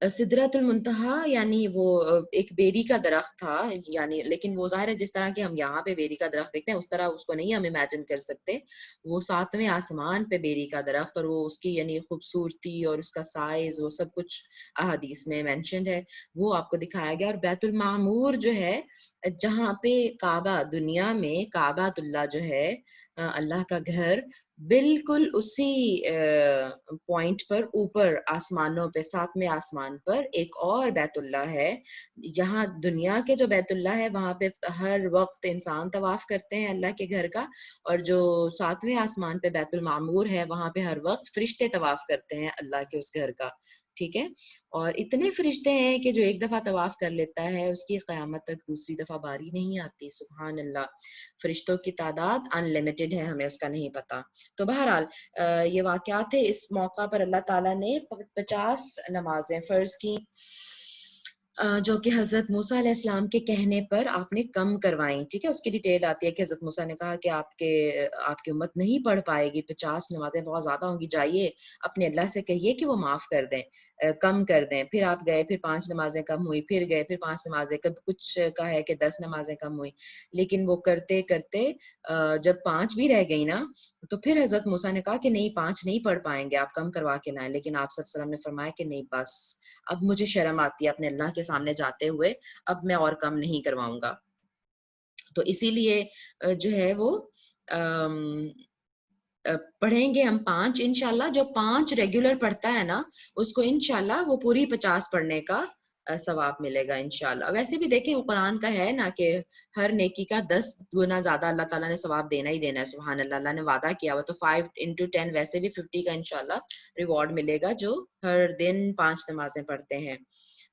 سدرۃ المنتہا یعنی وہ ایک بیری کا درخت تھا، یعنی لیکن وہ ظاہر ہے جس طرح کہ ہم یہاں پہ بیری کا درخت دیکھتے ہیں اس طرح اس کو نہیں ہم امیجن کر سکتے. وہ 7ویں آسمان پہ بیری کا درخت، اور وہ اس کی یعنی خوبصورتی اور اس کا سائز وہ سب کچھ احادیث میں مینشنڈ ہے، وہ آپ کو دکھایا گیا. اور بیت المعمور جو ہے جہاں پہ کعبہ، دنیا میں کعبہ اللہ جو ہے اللہ کا گھر، بالکل اسی پوائنٹ پر اوپر آسمانوں پہ 7ویں آسمان پر ایک اور بیت اللہ ہے. یہاں دنیا کے جو بیت اللہ ہے وہاں پہ ہر وقت انسان طواف کرتے ہیں اللہ کے گھر کا، اور جو 7ویں آسمان پہ بیت المعمور ہے وہاں پہ ہر وقت فرشتے طواف کرتے ہیں اللہ کے اس گھر کا. ٹھیک ہے. اور اتنے فرشتے ہیں کہ جو ایک دفعہ طواف کر لیتا ہے اس کی قیامت تک دوسری دفعہ باری نہیں آتی. سبحان اللہ، فرشتوں کی تعداد ان لمیٹڈ ہے، ہمیں اس کا نہیں پتا. تو بہرحال یہ واقعات ہے. اس موقع پر اللہ تعالیٰ نے 50 نمازیں فرض کی جو کہ حضرت موسیٰ علیہ السلام کے کہنے پر آپ نے کم کروائیں. ٹھیک ہے. اس کی ڈیٹیل آتی ہے کہ حضرت موسیٰ نے کہا کہ آپ کی امت نہیں پڑھ پائے گی، 50 نمازیں بہت زیادہ ہوں گی، جائیے اپنے اللہ سے کہیے کہ وہ معاف کر دیں، کم کر دیں. پھر آپ گئے، پھر 5 نمازیں کم ہوئی، پھر گئے، پھر 5 نمازیں، کچھ کا ہے کہ 10 نمازیں کم ہوئی. لیکن وہ کرتے کرتے جب 5 بھی رہ گئی نا، تو پھر حضرت موسیٰ نے کہا کہ نہیں 5 نہیں پڑھ پائیں گے، آپ کم کروا کے لائیں. لیکن آپ صلی اللہ علیہ وسلم نے فرمایا کہ نہیں، بس اب مجھے شرم آتی ہے اپنے اللہ کے سامنے جاتے ہوئے، اب میں اور کم نہیں کرواؤں گا. تو اسی لیے جو ہے وہ پڑھیں گے ہم 5 انشاءاللہ. جو 5 ریگولر پڑھتا ہے نا اس کو انشاءاللہ وہ پوری 50 پڑھنے کا ثواب ملے گا انشاءاللہ. ویسے بھی دیکھیں وہ قرآن کا ہے نا کہ ہر نیکی کا 10 گنا زیادہ اللہ تعالیٰ نے ثواب دینا ہی دینا ہے. سبحان اللہ، اللہ نے وعدہ کیا ہوا. تو 5 into 10 ویسے بھی 50 کا انشاءاللہ ریوارڈ ملے گا جو ہر دن 5 نمازیں پڑھتے ہیں.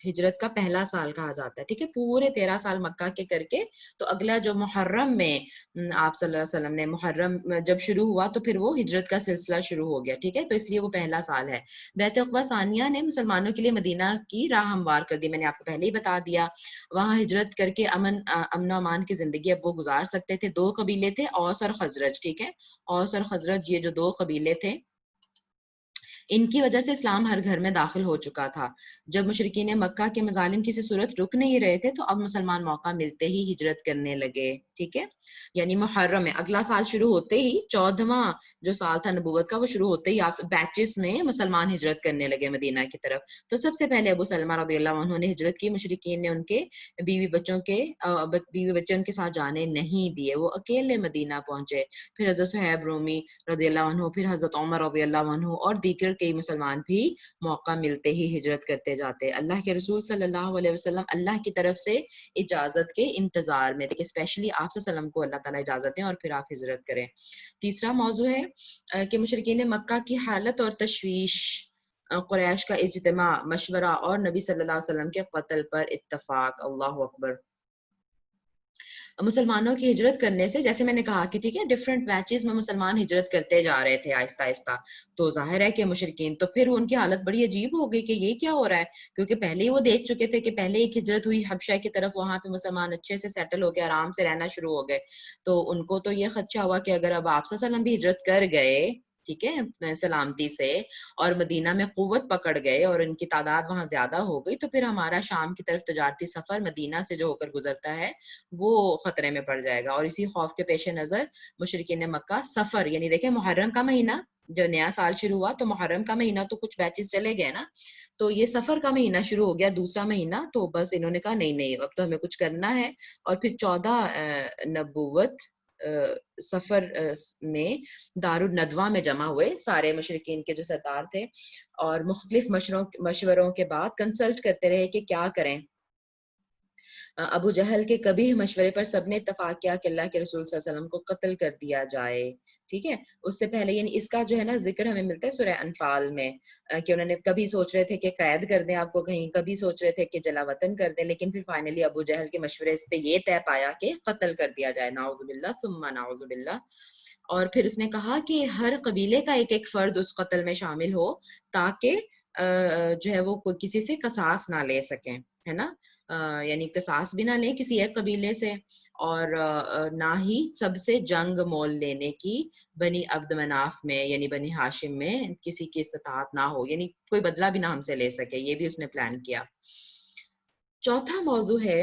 ہجرت کا پہلا سال کہا جاتا ہے، ٹھیک ہے، پورے 13 سال مکہ کے کر کے تو اگلا جو محرم میں آپ صلی اللہ علیہ وسلم نے محرم جب شروع ہوا تو پھر وہ ہجرت کا سلسلہ شروع ہو گیا، ٹھیک ہے، تو اس لیے وہ پہلا سال ہے۔ بیعت عقبہ ثانیہ نے مسلمانوں کے لیے مدینہ کی راہ ہموار کر دی، میں نے آپ کو پہلے ہی بتا دیا، وہاں ہجرت کر کے امن و امان کی زندگی اب وہ گزار سکتے تھے۔ 2 قبیلے تھے، اوس اور خزرج، ٹھیک ہے، اوس اور خزرج یہ جو 2 قبیلے تھے، ان کی وجہ سے اسلام ہر گھر میں داخل ہو چکا تھا۔ جب مشرکین مکہ کے مظالم کسی صورت رک نہیں رہے تھے تو اب مسلمان موقع ملتے ہی ہجرت کرنے لگے، ٹھیک ہے، یعنی محرم میں اگلا سال شروع ہوتے ہی 14واں جو سال تھا نبوت کا وہ شروع ہوتے ہی آپ بیچز میں مسلمان ہجرت کرنے لگے مدینہ کی طرف۔ تو سب سے پہلے ابو سلمہ رضی اللہ عنہ نے ہجرت کی، مشرکین نے ان کے بیوی بچے ان کے ساتھ جانے نہیں دیے، وہ اکیلے مدینہ پہنچے۔ پھر حضرت صہیب رومی رضی اللہ عنہ، پھر حضرت عمر رضی اللہ عنہ اور دیگر کئی مسلمان بھی موقع ملتے ہی ہجرت کرتے جاتے۔ اللہ کے رسول صلی اللہ علیہ وسلم اللہ کی طرف سے اجازت کے انتظار میں تھے کہ اسپیشلی آپ صلی اللہ علیہ وسلم کو اللہ تعالیٰ اجازت دیں اور پھر آپ ہجرت کریں۔ تیسرا موضوع ہے کہ مشرکین مکہ کی حالت اور تشویش، قریش کا اجتماع، مشورہ اور نبی صلی اللہ علیہ وسلم کے قتل پر اتفاق۔ اللہ اکبر۔ مسلمانوں کی ہجرت کرنے سے، جیسے میں نے کہا کہ ٹھیک ہے ڈفرینٹ بیچز میں مسلمان ہجرت کرتے جا رہے تھے آہستہ آہستہ، تو ظاہر ہے کہ مشرکین تو پھر ان کی حالت بڑی عجیب ہو گئی کہ یہ کیا ہو رہا ہے، کیونکہ پہلے ہی وہ دیکھ چکے تھے کہ پہلے ایک ہجرت ہوئی حبشہ کی طرف، وہاں پہ مسلمان اچھے سے سیٹل ہو گئے، آرام سے رہنا شروع ہو گئے، تو ان کو تو یہ خدشہ ہوا کہ اگر اب آپ صلی اللہ علیہ وسلم بھی ہجرت کر گئے ٹھیک ہے سلامتی سے اور مدینہ میں قوت پکڑ گئے اور ان کی تعداد وہاں زیادہ ہو گئی، تو پھر ہمارا شام کی طرف تجارتی سفر مدینہ سے جو ہو کر گزرتا ہے وہ خطرے میں پڑ جائے گا۔ اور اسی خوف کے پیش نظر مشرکین مکہ سفر، یعنی دیکھیں محرم کا مہینہ جو نیا سال شروع ہوا تو محرم کا مہینہ تو کچھ بیچز چلے گئے نا، تو یہ سفر کا مہینہ شروع ہو گیا، دوسرا مہینہ، تو بس انہوں نے کہا نہیں نہیں اب تو ہمیں کچھ کرنا ہے، اور پھر 14 نبوت سفر میں دار الندوہ میں جمع ہوئے سارے مشرکین کے جو سردار تھے، اور مختلف مشوروں کے بعد کنسلٹ کرتے رہے کہ کیا کریں۔ ابو جہل کے کبھی مشورے پر سب نے اتفاق کیا کہ اللہ کے رسول صلی اللہ علیہ وسلم کو قتل کر دیا جائے، ٹھیک ہے، اس سے پہلے یعنی اس کا جو ہے نا ذکر ہمیں ملتا ہے سورہ انفال میں کہ انہوں نے کبھی سوچ رہے تھے کہ قید کر دیں آپ کو کہیں، کبھی سوچ رہے تھے کہ جلا وطن کر دیں، لیکن پھر فائنلی ابو جہل کے مشورے اس پہ یہ طے پایا کہ قتل کر دیا جائے، نعوذ باللہ ثم نعوذ باللہ۔ اور پھر اس نے کہا کہ ہر قبیلے کا ایک ایک فرد اس قتل میں شامل ہو تاکہ جو ہے وہ کسی سے قصاص نہ لے سکیں، ہے نا، یعنی قصاص بھی نہ لیں کسی ایک قبیلے سے، اور نہ ہی سب سے جنگ مول لینے کی بنی عبد مناف میں یعنی بنی ہاشم میں کسی کی استطاعت نہ ہو، یعنی کوئی بدلہ بھی نہ ہم سے لے سکے، یہ بھی اس نے پلان کیا۔ چوتھا موضوع ہے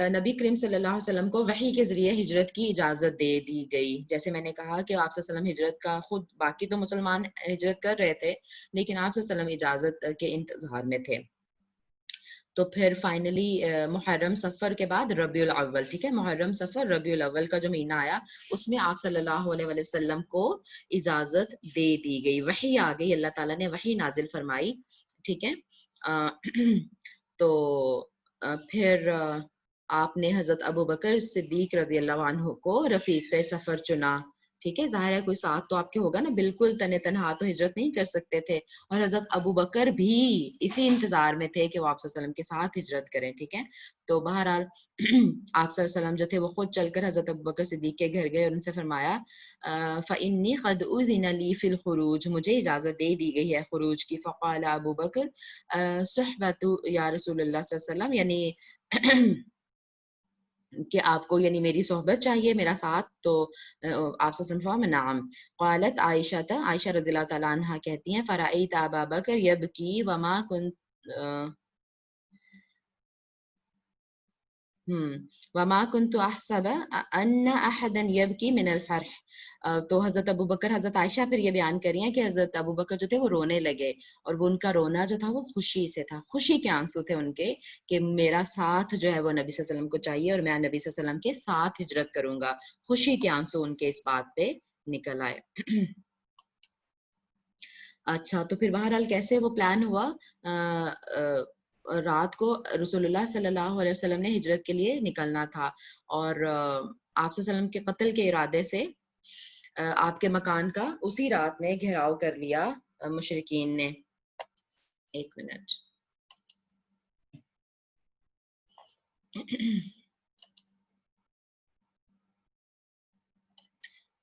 نبی کریم صلی اللہ علیہ وسلم کو وحی کے ذریعے ہجرت کی اجازت دے دی گئی، جیسے میں نے کہا کہ آپ صلی اللہ علیہ وسلم ہجرت کا خود، باقی تو مسلمان ہجرت کر رہے تھے لیکن آپ صلی اللہ علیہ وسلم اجازت کے انتظار میں تھے۔ تو پھر فائنلی محرم سفر کے بعد ربیع الاول، ٹھیک ہے، محرم سفر ربیع الاول کا جو مہینہ آیا اس میں آپ صلی اللہ علیہ وسلم کو اجازت دے دی گئی، وحی آ گئی، اللہ تعالیٰ نے وحی نازل فرمائی، ٹھیک ہے۔ تو پھر آپ نے حضرت ابو بکر صدیق رضی اللہ عنہ کو رفیق سفر چنا، ٹھیک ہے، ظاہر ہے کوئی ساتھ تو آپ کے ہوگا نا، بالکل تن تنہا تو ہجرت نہیں کر سکتے تھے، اور حضرت ابو بکر بھی اسی انتظار میں تھے کہ وہ آپ صلی اللہ علیہ وسلم کے ساتھ ہجرت کریں، ٹھیک ہے۔ تو بہرحال آپ صلی اللہ علیہ وسلم جو تھے وہ خود چل کر حضرت ابو بکر صدیق کے گھر گئے اور ان سے فرمایا فإنی قد أذن لي في الخروج، مجھے اجازت دے دی گئی ہے خروج کی۔ فقال ابو بکر صحبت یا رسول اللہ صلی اللہ علیہ وسلم، یعنی کہ آپ کو یعنی میری صحبت چاہیے، میرا ساتھ، تو آپ صلی اللہ علیہ وسلم نعم۔ قالت عائشہ رضی اللہ تعالیٰ عنہ کہتی ہیں فرأیت ابا بکر یبکی وما کنت وما كنت احسب ان احدا يبكي من الفرح، تو حضرت ابو بکر، حضرت عائشہ پھر یہ بیان کر رہی ہیں کہ حضرت ابو بکر جو تھے وہ رونے لگے، اور وہ ان کا رونا جو تھا وہ خوشی سے تھا، خوشی کے آنسو تھے ان کے کہ میرا ساتھ جو ہے وہ نبی صلی اللہ علیہ وسلم کو چاہیے اور میں نبی صلی اللہ علیہ وسلم کے ساتھ ہجرت کروں گا، خوشی کے آنسو ان کے اس بات پہ نکل آئے۔ اچھا، تو پھر بہرحال کیسے وہ پلان ہوا، رات کو رسول اللہ صلی اللہ علیہ وسلم نے ہجرت کے لیے نکلنا تھا، اور آپ صلی اللہ علیہ وسلم کے قتل کے ارادے سے آپ کے مکان کا اسی رات میں گھیراؤ کر لیا مشرکین نے۔ ایک منٹ،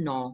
9,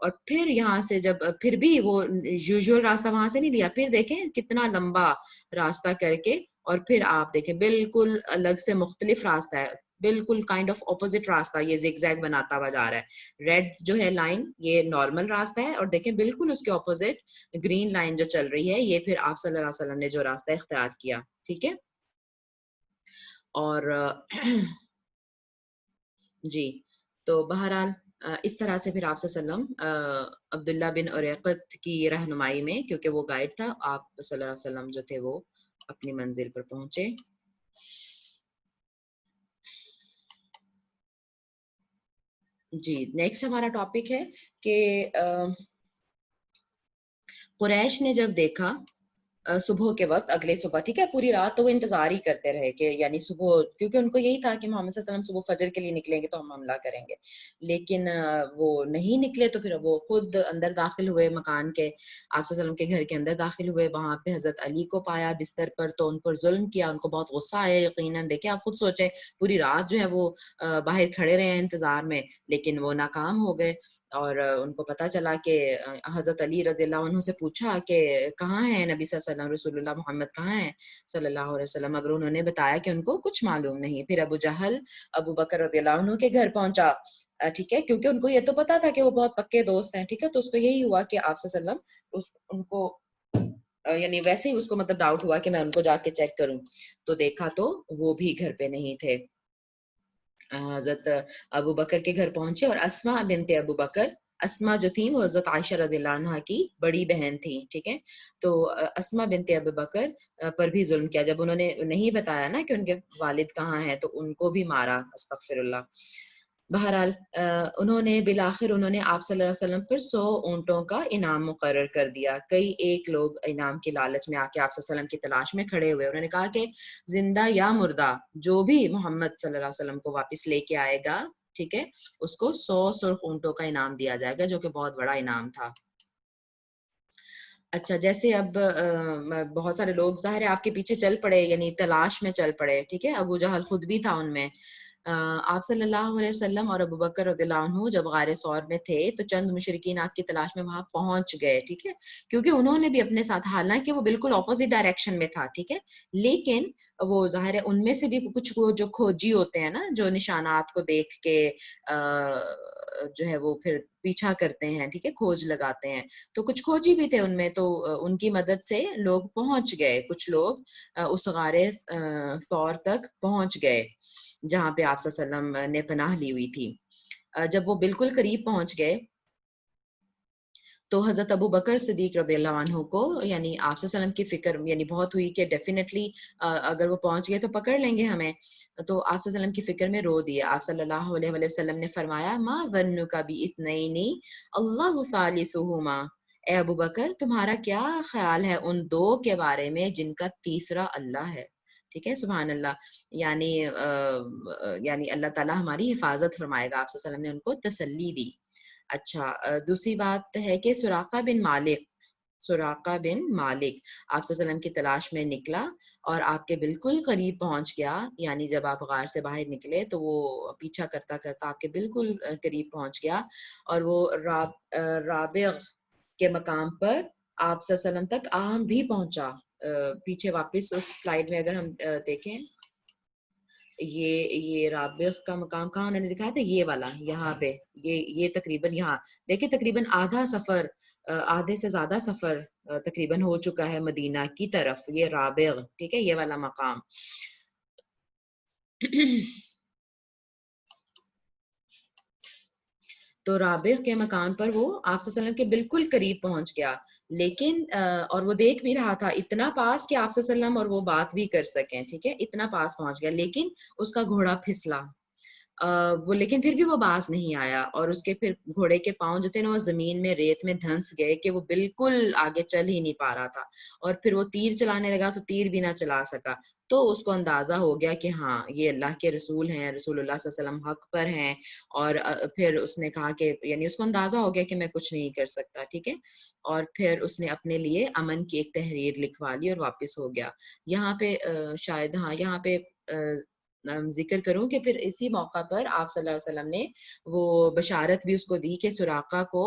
اور پھر یہاں سے جب پھر بھی وہ یوزول راستہ وہاں سے نہیں لیا, پھر دیکھیں کتنا لمبا راستہ کر کے, اور پھر آپ دیکھیں بالکل الگ سے مختلف راستہ ہے, بالکل کائنڈ آف اپوزٹ راستہ یہ زگ زیگ بناتا ہوا جا رہا ہے. ریڈ جو ہے لائن یہ نارمل راستہ ہے, اور دیکھیں بالکل اس کے اپوزٹ گرین لائن جو چل رہی ہے یہ پھر آپ صلی اللہ علیہ وسلم نے جو راستہ اختیار کیا. ٹھیک ہے, اور جی تو بہرحال اس طرح سے پھر آپ صلی اللہ علیہ وسلم عبداللہ بن اریقت کی رہنمائی میں, کیونکہ وہ گائیڈ تھا, آپ صلی اللہ علیہ وسلم جو تھے وہ اپنی منزل پر پہنچے. جی نیکسٹ ہمارا ٹاپک ہے کہ قریش نے جب دیکھا صبح کے وقت, اگلے صبح, ٹھیک ہے, پوری رات تو وہ انتظار ہی کرتے رہے کہ یعنی صبح, کیونکہ ان کو یہی تھا کہ محمد صلی اللہ علیہ وسلم صبح فجر کے لیے نکلیں گے تو ہم حملہ کریں گے, لیکن وہ نہیں نکلے. تو پھر وہ خود اندر داخل ہوئے مکان کے, آپ صلی اللہ علیہ وسلم کے گھر کے اندر داخل ہوئے, وہاں پہ حضرت علی کو پایا بستر پر, تو ان پر ظلم کیا, ان کو بہت غصہ آیا یقیناً. دیکھیں آپ خود سوچیں, پوری رات جو ہے وہ باہر کھڑے رہے ہیں انتظار میں, لیکن وہ ناکام ہو گئے. اور ان کو پتا چلا کہ حضرت علی رضی اللہ عنہ سے پوچھا کہ کہاں ہے نبی صلی اللہ علیہ وسلم, رسول اللہ محمد کہاں ہیں صلی اللہ علیہ وسلم, مگر انہوں نے بتایا کہ ان کو کچھ معلوم نہیں. پھر ابو جہل ابو بکر رضی اللہ عنہ کے گھر پہنچا, ٹھیک ہے, کیونکہ ان کو یہ تو پتا تھا کہ وہ بہت پکے دوست ہیں, ٹھیک ہے, تو اس کو یہی ہوا کہ آپ صلی اللہ علیہ وسلم ان کو یعنی ویسے ہی اس کو مطلب ڈاؤٹ ہوا کہ میں ان کو جا کے چیک کروں, تو دیکھا تو وہ بھی گھر پہ نہیں تھے. حضرت ابو بکر کے گھر پہنچے, اور اسماء بنت ابو بکر, اسماء جو تھی وہ حضرت عائشہ رضی اللہ عنہا کی بڑی بہن تھی, ٹھیک ہے, تو اسماء بنت ابو بکر پر بھی ظلم کیا. جب انہوں نے نہیں بتایا نا کہ ان کے والد کہاں ہیں, تو ان کو بھی مارا, استغفر اللہ. بہرحال انہوں نے بالآخر انہوں نے آپ صلی اللہ علیہ وسلم پر 100 اونٹوں کا انعام مقرر کر دیا. کئی ایک لوگ انعام کی لالچ میں آ کے آپ صلی اللہ علیہ وسلم کی تلاش میں کھڑے ہوئے. انہوں نے کہا کہ زندہ یا مردہ جو بھی محمد صلی اللہ علیہ وسلم کو واپس لے کے آئے گا, ٹھیک ہے, اس کو 100 سرخ اونٹوں کا انعام دیا جائے گا, جو کہ بہت بڑا انعام تھا. اچھا, جیسے اب بہت سارے لوگ ظاہر ہے آپ کے پیچھے چل پڑے, یعنی تلاش میں چل پڑے, ٹھیک ہے, ابو جہل خود بھی تھا ان میں. آپ صلی اللہ علیہ وسلم اور ابو بکر رضی اللہ عنہ جب غار ثور میں تھے تو چند مشرکین آپ کی تلاش میں وہاں پہنچ گئے, ٹھیک ہے, کیونکہ انہوں نے بھی اپنے ساتھ, حالانکہ وہ بالکل اپوزٹ ڈائریکشن میں تھا, ٹھیک ہے, لیکن وہ ظاہر ہے ان میں سے بھی کچھ جو کھوجی ہوتے ہیں نا, جو نشانات کو دیکھ کے جو ہے وہ پھر پیچھا کرتے ہیں, ٹھیک ہے, کھوج لگاتے ہیں, تو کچھ کھوجی بھی تھے ان میں, تو ان کی مدد سے لوگ پہنچ گئے, کچھ لوگ اس غار ثور تک پہنچ گئے جہاں پہ آپ صلی اللہ علیہ وسلم نے پناہ لی ہوئی تھی. جب وہ بالکل قریب پہنچ گئے تو حضرت ابو بکر صدیق رضی اللہ عنہ کو یعنی آپ صلی اللہ علیہ وسلم کی فکر یعنی بہت ہوئی کہ ڈیفینیٹلی اگر وہ پہنچ گئے تو پکڑ لیں گے ہمیں, تو آپ صلی اللہ علیہ وسلم کی فکر میں رو دیے. آپ صلی اللہ علیہ وسلم نے فرمایا ما ظنک باثنین اللہ ثالثہما, اے ابو بکر تمہارا کیا خیال ہے ان دو کے بارے میں جن کا تیسرا اللہ ہے, ٹھیک ہے, سبحان اللہ, یعنی اللہ تعالیٰ ہماری حفاظت فرمائے گا. آپ صلی اللہ علیہ وسلم نے ان کو تسلی دی. اچھا, دوسری بات ہے کہ سراقہ بن مالک آپ صلی اللہ علیہ وسلم کی تلاش میں نکلا اور آپ کے بالکل قریب پہنچ گیا, یعنی جب آپ غار سے باہر نکلے تو وہ پیچھا کرتا کرتا آپ کے بالکل قریب پہنچ گیا, اور وہ رابغ کے مقام پر آپ صلی اللہ علیہ وسلم تک عام بھی پہنچا. پیچھے واپس اس سلائیڈ میں اگر ہم دیکھیں, یہ رابغ کا مقام کہاں انہوں نے دکھایا تھا, یہ والا یہاں پہ, یہ تقریباً یہاں دیکھیں, تقریباً آدھے سے زیادہ سفر تقریباً ہو چکا ہے مدینہ کی طرف, یہ رابغ, ٹھیک ہے, یہ والا مقام. تو رابغ کے مقام پر وہ آپ صلی اللہ علیہ وسلم کے بالکل قریب پہنچ گیا, لیکن اور وہ دیکھ بھی رہا تھا اتنا پاس کہ آپ صلی اللہ علیہ وسلم اور وہ بات بھی کر سکیں, ٹھیک ہے, اتنا پاس پہنچ گیا, لیکن اس کا گھوڑا پھسلا, وہ لیکن پھر بھی وہ باز نہیں آیا, اور اس کے پھر گھوڑے کے پاؤں جو تھے نا وہ زمین میں ریت میں دھنس گئے کہ وہ بالکل آگے چل ہی نہیں پا رہا تھا, اور پھر وہ تیر چلانے لگا تو تیر بھی نہ چلا سکا. تو اس کو اندازہ ہو گیا کہ ہاں یہ اللہ کے رسول ہیں, رسول اللہ صلی اللہ علیہ وسلم حق پر ہیں, اور پھر اس نے کہا کہ یعنی اس کو اندازہ ہو گیا کہ میں کچھ نہیں کر سکتا, ٹھیک ہے, اور پھر اس نے اپنے لیے امن کی ایک تحریر لکھوا لی اور واپس ہو گیا. یہاں پہ شاید ہاں یہاں پہ ذکر کروں کہ پھر اسی موقع پر آپ صلی اللہ علیہ وسلم نے وہ بشارت بھی اس کو دی کہ سراقہ کو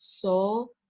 100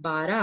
12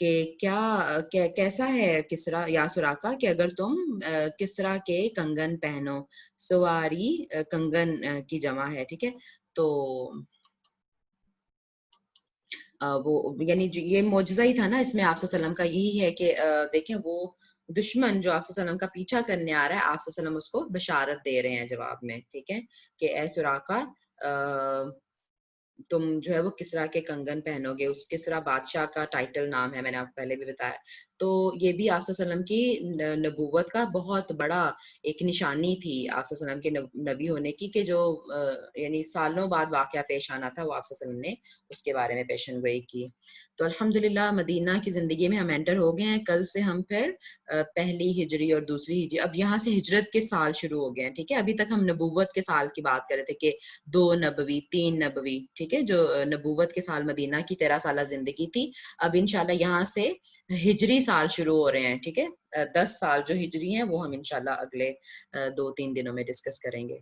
کہ کیسا ہے کسرا یا سراقہ کہ اگر تم کسرا کے کنگن پہنو. سواری کنگن کی جمع ہے, ٹھیک ہے. تو وہ یعنی یہ معجزہ ہی تھا نا اس میں آپ صلی اللہ علیہ وسلم کا, یہی ہے کہ دیکھیں وہ دشمن جو آپ صلی اللہ علیہ وسلم کا پیچھا کرنے آ رہا ہے, آپ صلی اللہ علیہ وسلم اس کو بشارت دے رہے ہیں جواب میں, ٹھیک ہے, کہ اے سراقہ تم جو ہے وہ کسرا کے کنگن پہنو گے. اس کسرا بادشاہ کا ٹائٹل نام ہے, میں نے آپ پہلے بھی بتایا. تو یہ بھی آپ صلی اللہ علیہ وسلم کی نبوت کا بہت بڑا ایک نشانی تھی, آپ صلی اللہ علیہ وسلم کے نبی ہونے کی, کہ جو یعنی سالوں بعد واقعہ پیش آنا تھا وہ آپ صلی اللہ علیہ وسلم نے اس کے بارے میں پیشن گوئی کی. تو الحمدللہ مدینہ کی زندگی میں ہم انٹر ہو گئے ہیں. کل سے ہم پھر پہلی ہجری اور دوسری ہجری, اب یہاں سے ہجرت کے سال شروع ہو گئے ہیں, ٹھیک ہے. ابھی تک ہم نبوت کے سال کی بات کر رہے تھے کہ 2 نبوی 3 نبوی, ٹھیک ہے, جو نبوت کے سال مدینہ کی 13 سالہ زندگی تھی. اب انشاءاللہ یہاں سے ہجری سال شروع ہو رہے ہیں, ٹھیک ہے. 10 سال جو ہجری ہیں وہ ہم انشاءاللہ اگلے 2-3 دنوں میں ڈسکس کریں گے.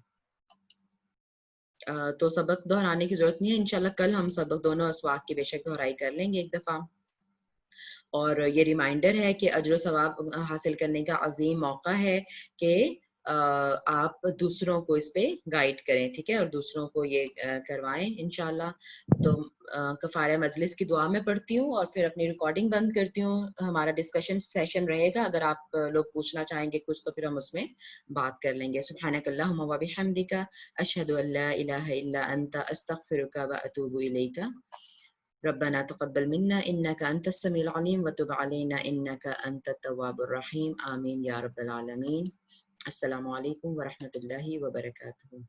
تو سبق دہرانے کی ضرورت نہیں ہے, انشاءاللہ کل ہم سبق دونوں اسواق کی بے شک دہرائی کر لیں گے ایک دفعہ. اور یہ ریمائنڈر ہے کہ اجر و ثواب حاصل کرنے کا عظیم موقع ہے کہ آپ دوسروں کو اس پہ گائیڈ کریں, ٹھیک ہے, اور دوسروں کو یہ کروائیں انشاءاللہ. تو کفارہ مجلس کی دعا میں پڑھتی ہوں اور پھر اپنی ریکارڈنگ بند کرتی ہوں. ہمارا ڈسکشن سیشن رہے گا, اگر آپ لوگ پوچھنا چاہیں گے کچھ تو پھر ہم اس میں بات کر لیں گے. سبحانک اللہم و بحمدک اشہد ان لا الہ الا انت استغفرک و اتوب الیک. ربنا تقبل منا انك انت السميع العليم وتب علينا انك انت التواب الرحيم. آمين يا رب العالمين. السلام علیکم ورحمۃ اللہ وبرکاتہ.